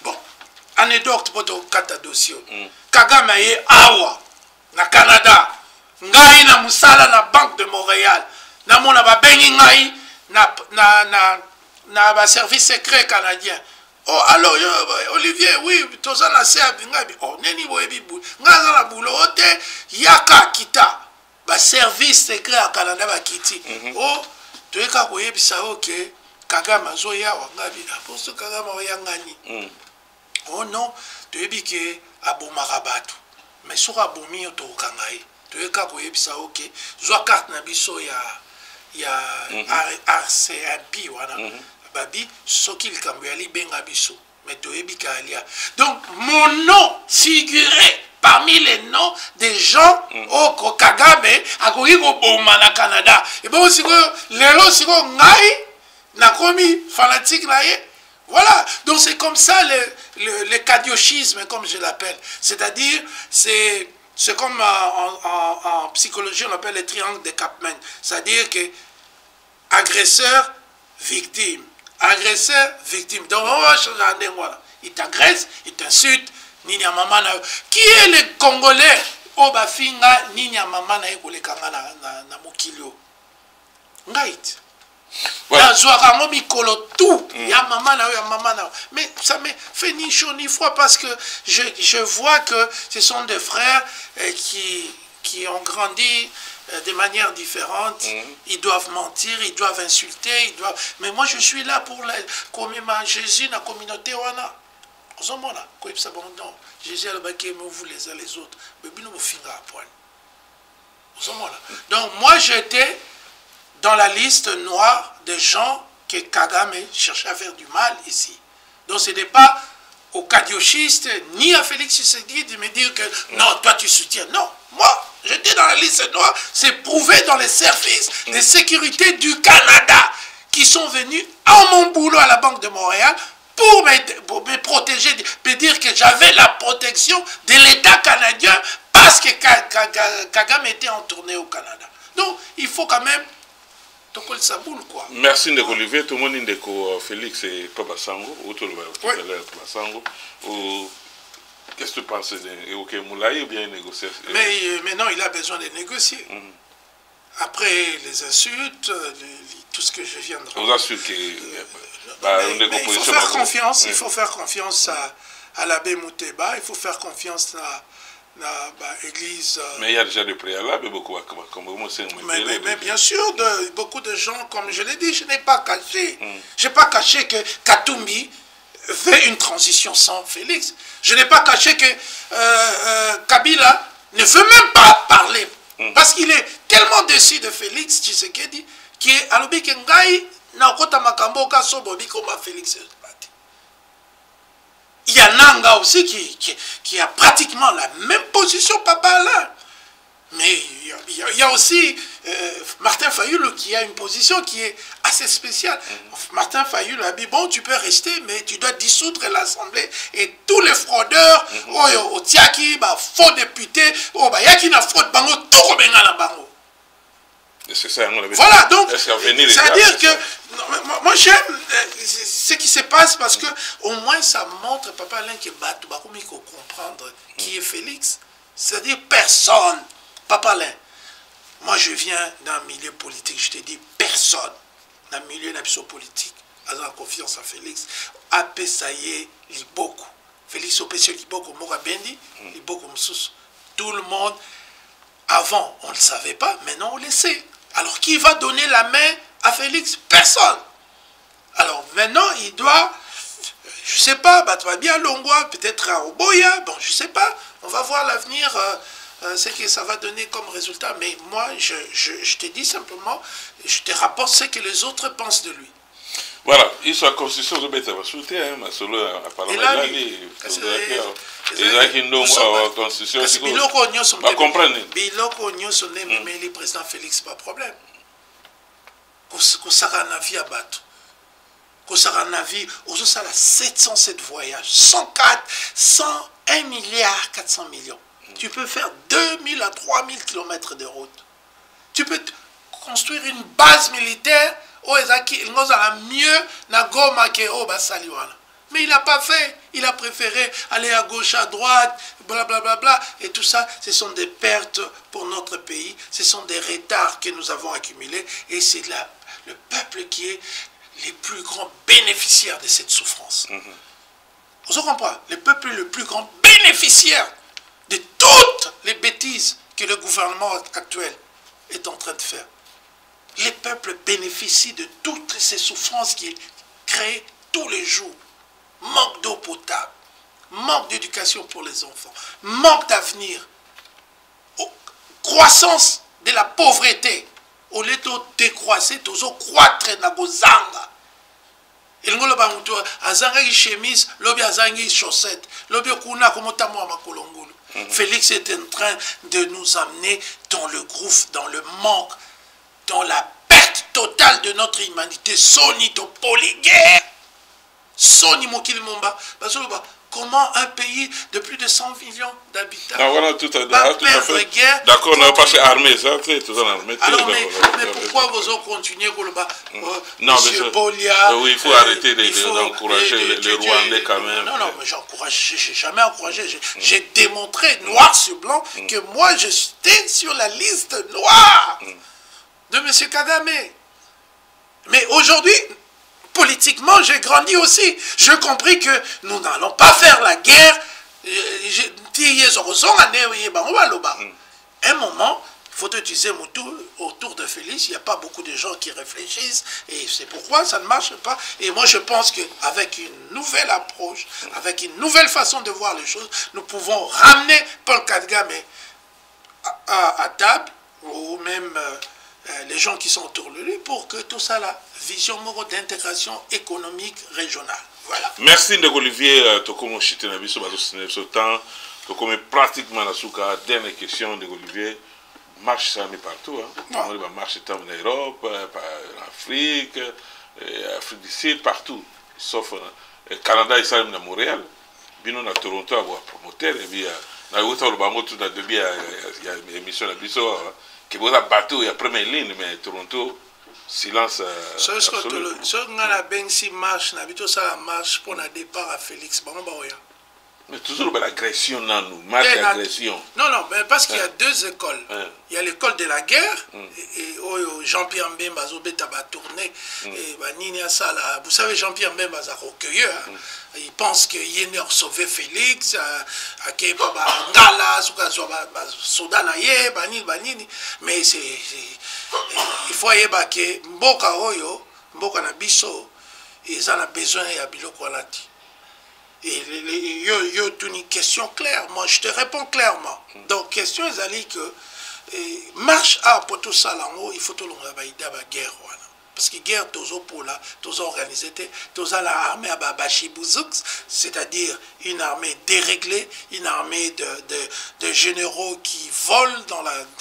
S2: Bon, anecdote pour ton kata dossier. Kagame est awa na Canada. Ngai na musala na Banque de Montréal na mona ba bengi ngai na ba service secret canadien. Oh alors Olivier oui toza na se abingabi oh neni boyebi bu ngaza na bulo ote yaka kita ba service secret à Canada ba kiti. Oh toyeka koyebisa OK Kagame zo ya wangabi aposto Kagame oyangani. Oh non toyebi ke abomaka batu mais soka bomi to kangai. Tu es capable de dire ok, je carte na biso ya RCMP wana babi sokil kambuyali benga biso mais tu es bikalia. Donc mon nom figurait parmi les noms des gens au Kagame à Koiko Boma na Canada. Et bon si lelo si ngai na komi fanatique na ye. Voilà, donc c'est comme ça le cadiochisme comme je l'appelle. C'est-à-dire c'est comme en psychologie, on appelle les triangles de Kaplan. C'est-à-dire que agresseur, victime. Agresseur, victime. Donc, on va changer un voilà. Il t'agresse, il t'insulte. Nini Mamana. Qui est le Congolais? Obafinga, Nini Mamana, et Kanga na Mokilio. Right. Voilà. Mais ça me fait ni chaud ni froid parce que je vois que ce sont des frères qui ont grandi de manière différente. Ils doivent mentir, ils doivent insulter, ils doivent... Mais moi, je suis là pour comme Jésus dans la communauté. Non, Jésus a le vous les uns les autres. Donc, moi, j'étais dans la liste noire des gens que Kagame cherchait à faire du mal ici. Donc, ce n'est pas aux cadiochistes ni à Félix Tshisekedi de me dire que non, toi tu soutiens. Non, moi, j'étais dans la liste noire. C'est prouvé dans les services de sécurité du Canada qui sont venus à mon boulot à la Banque de Montréal pour me protéger, me dire que j'avais la protection de l'État canadien parce que Kagame était en tournée au Canada. Donc, il faut quand même... Quoi.
S1: Merci Ndeko Olivier, tout le monde Ndeko Félix et Papa Sango, ou tout le monde Papa Sango. Qu'est-ce que tu penses de Moulaye ou bien négocier?
S2: Mais non, il a besoin de négocier. Après les insultes, tout ce que je viens de
S1: dire. Vous insultes
S2: il faut faire confiance, il faut faire confiance à l'abbé Mouteba, il faut faire confiance à l'église.
S1: Mais il y a déjà des préalables, beaucoup
S2: mais bien sûr, beaucoup de gens, comme je l'ai dit, je n'ai pas caché. Je n'ai pas caché que Katumbi veut une transition sans Félix. Je n'ai pas caché que Kabila ne veut même pas parler. Parce qu'il est tellement déçu de Félix Tshisekedi qui est à l'obé Kengai na kota makambo ka sobobi comme Félix. Il y a Nanga aussi qui a pratiquement la même position, Papa Alain. Mais il y a aussi Martin Fayulu qui a une position qui est assez spéciale. Martin Fayulu a dit, bon, tu peux rester, mais tu dois dissoudre l'Assemblée et tous les fraudeurs, au Tiaki, faux députés, Yaki na fraude bango, tout rebenga na bango.
S1: Ça,
S2: voilà, donc, c'est-à-dire que moi j'aime ce qui se passe parce que au moins ça montre, Papa Alain, que Bakoumi faut comprendre qui est Félix. C'est-à-dire personne. Papa Alain, moi je viens d'un milieu politique, je te dis personne, dans le milieu politique, a confiance à Félix. Apé Saye, Liboko. Félix Opesio Liboko, Mora Bendi, Liboko Moussous. Tout le monde, avant on ne le savait pas, maintenant on le sait. Alors qui va donner la main à Félix? Personne. Alors maintenant il doit, je ne sais pas, bien Longwa, peut-être à Oboya, bon je ne sais pas, on va voir l'avenir. Ce que ça va donner comme résultat, mais moi je te dis simplement, je te rapporte ce que les autres pensent de lui.
S1: Voilà, il soit constitution de bête à soutenir, mais solo apparemment il a qui nous constitution va comprendre.
S2: Biloko nyonso mais le président Félix pas problème. Kosaka na vie à battre. Kosaka na vie, aux ça 707 voyages, 101 milliards 400 millions. Tu peux faire 2000 à 3000 km de route. Tu peux construire une base militaire où il a mieux na Goma que au Basaliwana. Mais il n'a pas fait. Il a préféré aller à gauche, à droite, blablabla. Bla, bla, bla. Et tout ça, ce sont des pertes pour notre pays. Ce sont des retards que nous avons accumulés. Et c'est le peuple qui est les plus grands bénéficiaires de cette souffrance. Vous comprenez? Le peuple le plus grand bénéficiaire de toutes les bêtises que le gouvernement actuel est en train de faire. Les peuples bénéficient de toutes ces souffrances qui créent tous les jours. Manque d'eau potable, manque d'éducation pour les enfants, manque d'avenir, croissance de la pauvreté. Au lieu de décroître, de croître dans les zanga. Il ngolo ba mutu azanga ki chemise, lobi azangi chaussette, lobi kuna komota mo makolongolo. Félix est en train de nous amener dans le gouffre, dans le manque, dans la perte totale de notre humanité. Soni to polyguerre. Soni mokili momba. Comment un pays de plus de 100 millions d'habitants
S1: va perdre guerre? D'accord, on n'a pas fait armée, ça, tout en armée.
S2: Alors, mais pourquoi vous continuez non, M. Bolia,
S1: oui, il faut arrêter d'encourager les Rwandais quand même.
S2: Non, mais j'ai jamais encouragé. J'ai démontré noir sur blanc que moi, j'étais sur la liste noire de M. Kagame. Mais aujourd'hui, politiquement, j'ai grandi aussi. J'ai compris que nous n'allons pas faire la guerre. Un moment, il faut utiliser autour de Félix. Il n'y a pas beaucoup de gens qui réfléchissent et c'est pourquoi ça ne marche pas. Et moi, je pense qu'avec une nouvelle approche, avec une nouvelle façon de voir les choses, nous pouvons ramener Paul Kagame à table, ou même les gens qui sont autour de lui, pour que tout ça, la vision d'intégration économique régionale. Voilà.
S1: Merci de Olivier. Tokomo chité na biso bazo sine ce temps. Tokomo pratiquement la souka dernière question de Olivier. Marche ça mais partout. On va marcher tant en Europe, en Afrique, Afrique du Sud, partout. Sauf Canada et ça même à Montréal. Bino na Toronto avoir promoteur et bien na outa le bango tout na début il y a émission na biso qui va bateau il y a première ligne mais Toronto silence absolu.
S2: Ce qu'on a bien si marche na bito ça marche pour le départ à Félix bango baoya.
S1: Mais toujours l'agression dans nous, marche l'agression.
S2: Non, non, mais parce qu'il y a deux écoles. Il y a l'école de la guerre, et Jean-Pierre Mbemba a tourné, et vous savez, Jean-Pierre Mbemba a recueilli, il pense qu'il y a une sauvé Félix, qu'il y a Ngala, mais il faut que Mboka na biso, ils en ont besoin et à Biloko Alati. Et il y a une question claire. Moi, je te réponds clairement. Donc, question est que marche à pour tout ça, il faut tout le monde la guerre. Parce que guerre, tous pour là, tous organisés, tous l'armée à Babachibouzouk, c'est-à-dire une armée déréglée, une armée de généraux qui volent,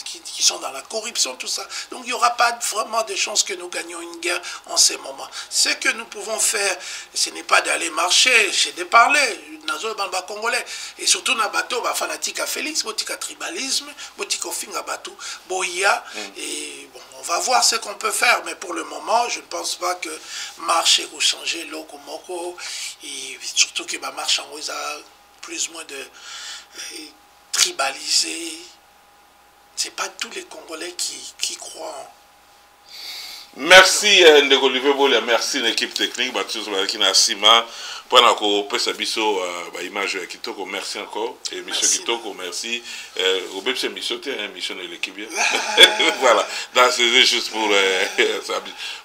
S2: qui sont dans la corruption, tout ça. Donc il n'y aura pas vraiment de chance que nous gagnions une guerre en ces moments. Ce que nous pouvons faire, ce n'est pas d'aller marcher, j'ai de parler, dans Congolais, et surtout dans le bateau, fanatique à Félix, botika tribalisme, botika finga bateau, boya, et bon, on va voir ce qu'on peut faire, mais pour le moment, je ne pense pas que marcher ou changer l'oko moko, et surtout que ma marche en plus ou moins de tribaliser. C'est pas tous les Congolais qui croient.
S1: Merci Ndeko Olivier Bolia, merci l'équipe technique, Baptiste Balakina Sima, pendant qu'on peut s'abisso image Kitoko, merci encore, et Mission Kitoko, merci, au même c'est Mission, Mission de l'équipe, voilà, dans ces juste pour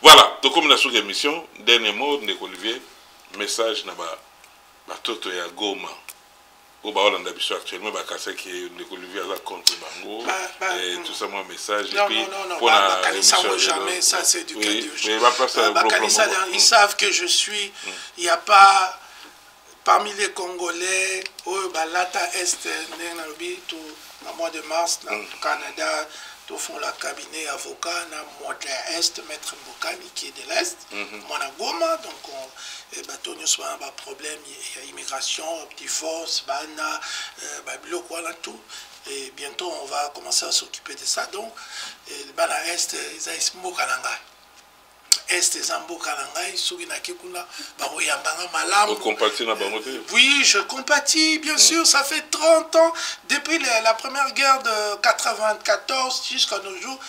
S1: voilà, donc comme la sous-émission, dernier mot, Ndeko Olivier, message là-bas, Toto ya Goma. Au Baola d'habitude actuellement, Bakassa qui est Olivier à contre Bango, et tout ça, mon message.
S2: Non, pour la jamais, ça c'est du cas du jeu. Ils savent que je suis, il n'y a pas parmi les Congolais, Balata Est, au mois de mars, au Canada, au fond la cabinet avocat, moi de l'Est, maître Mbokani qui est de l'Est, moi à Goma, donc bateau nous soit un problème, il y a immigration, divorce, bana, tout. Et bientôt on va commencer à s'occuper de ça. Donc, bana Est, ils ont Mbokalanga. Est Zambokalanga, ils sont oui, je compatis, bien sûr, ça fait 30 ans, depuis la première guerre de 94 jusqu'à nos jours,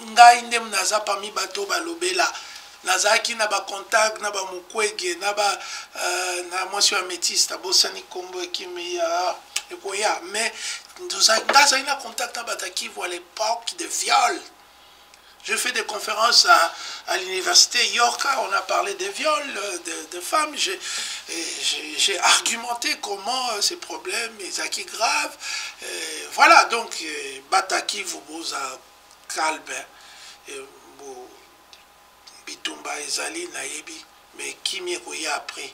S2: Ngaïndem Naza parmi bateau balobela. Nazaki na ba contact na ba mukwege na ba na moi sur améthyste abosani kombo kimia ekoya mais Naza ina contact na bataki à l'époque de viol. Je fais des conférences à l'université York, on a parlé des viols de femmes. J'ai argumenté comment ces problèmes, les acquis graves. Voilà, donc, Bataki, Vuboza, Kalbe, Bitumba, Ezali, Nayebi, mais qui m'y a après.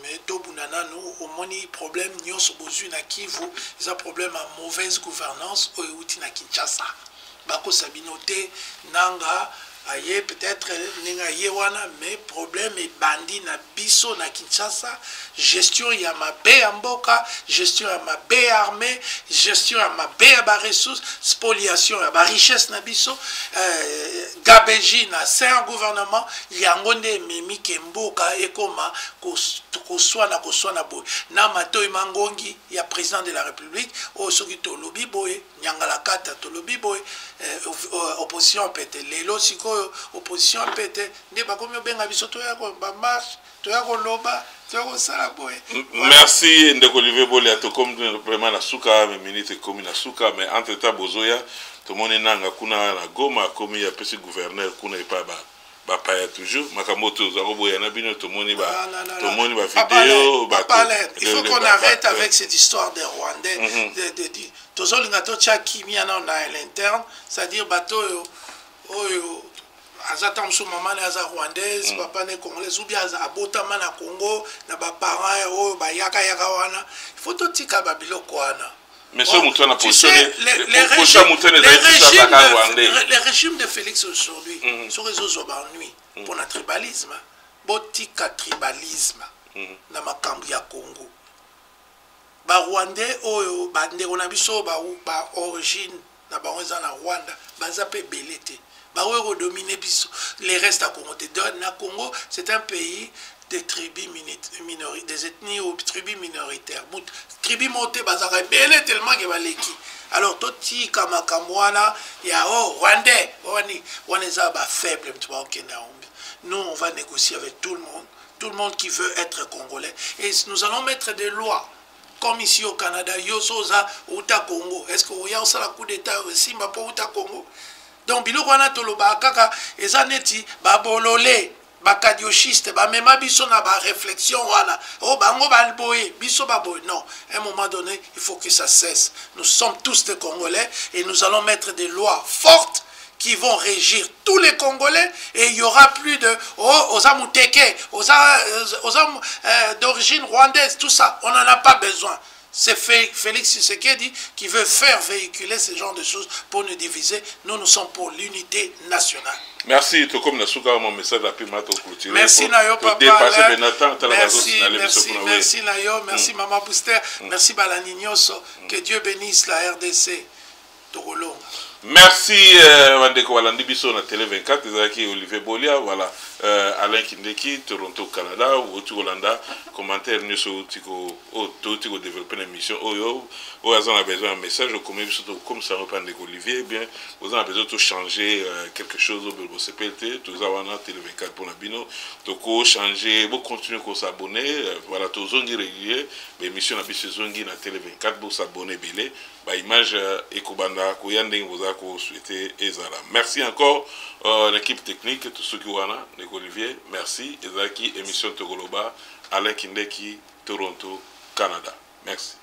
S2: Mais Tobunana, nous, au moins, problème, nous avons un Kivu, ils ont problème à mauvaise gouvernance, au Outina Kinshasa. Bako Sabinote, Nanga, aye peut-être Nenga Yewana, mais problème est bandit na biso na Kinshasa, gestion ya ma baie en Mboka, gestion ya ma baie armée, gestion ya ma baie à ressources, spoliation ya ma richesse na biso, gabeji na saint gouvernement, yangonde memi Mboka ekoma koswana bo na matoi mangongi ya président de la République, o soki to lobi boye, nyangala kata to lobi boye, opposition peut-être lelo siko opposition peut-être nde bakomi obenga biso toya ko ba marche toya ko loba toya ko sala boye.
S1: Merci ndeko Olivier Bolia to comme vraiment na suka me minute comme na suka mais entre temps bozoya to moni nanga kuna na Goma comme ya pesi gouverneur kuna e pa ba paya toujours makamoto za roboya na bino to moni ba vidéo ba
S2: il faut qu'on arrête avec cette histoire des Rwandais de tozolinga to cha kimia na l'interne, c'est-à-dire bato oyo azata msu mama na za rwandaise papa ne congolais ou bien za abotama na Congo na ba parents oyo ba yaka wana il faut to tika ba biloko wana.
S1: Mais ce mouton a positionné
S2: les régimes de Félix aujourd'hui sur les réseaux nuit pour le tribalisme botika tribalisme na makambo ya Congo ba Rwandais oyo ba ndeko na biso ba origine na bango za na Rwanda baza pe belete ba oyo dominer biso les restes à Congo na Congo c'est un pays des tribus minoritaires, des ethnies ou tribus minoritaires. Tribus montées, bazara belé tellement que baleki. Alors toti kama kamwana ya Rwandais, on est à faible, nous on va négocier avec tout le monde qui veut être congolais et nous allons mettre des lois. Comme ici au Canada, Yosoza Uta Congo. Est-ce que y a aussi la coup d'état aussi ma pour Uta Congo? Donc bilo wana toloba kaka ezaneti babololé bakadiochiste ba mema biso na ba réflexion voilà oh bango balboye biso baboye non à un moment donné il faut que ça cesse. Nous sommes tous des Congolais et nous allons mettre des lois fortes qui vont régir tous les Congolais et il y aura plus de aux amuteke aux d'origine rwandaise tout ça on n'en a pas besoin. C'est Félix Tshisekedi qui veut faire véhiculer ce genre de choses pour nous diviser. Nous sommes pour l'unité nationale.
S1: Merci, tout comme Nasuka, mon message a pu m'être clôturé.
S2: Merci Nayo, papa. Merci Nayo, merci Maman Booster, merci Balanignos. Que Dieu bénisse la RDC. Togolonga.
S1: Merci Wandeko Walandi Biso na Télé 24 ezaki Olivier Bolia voilà Alain Kindeki Toronto Canada ou Holanda commentaire nous sur tiko développer l'émission oyo vous avez besoin d'un message comme ça reprend de Olivier bien vous avez besoin de changer quelque chose au CPLT tous avons Télé 24 pour la bino toko changer vous continuer à s'abonner voilà tous zongi régulier l'émission na biso zongi na Télé 24 pour s'abonner belé ba image ekobanda ko yandeng vous souhaiter ezala. Merci encore l'équipe technique tout ceux qui wana Olivier merci ezaki émission Togoloba Alain Kindeki Toronto Canada merci.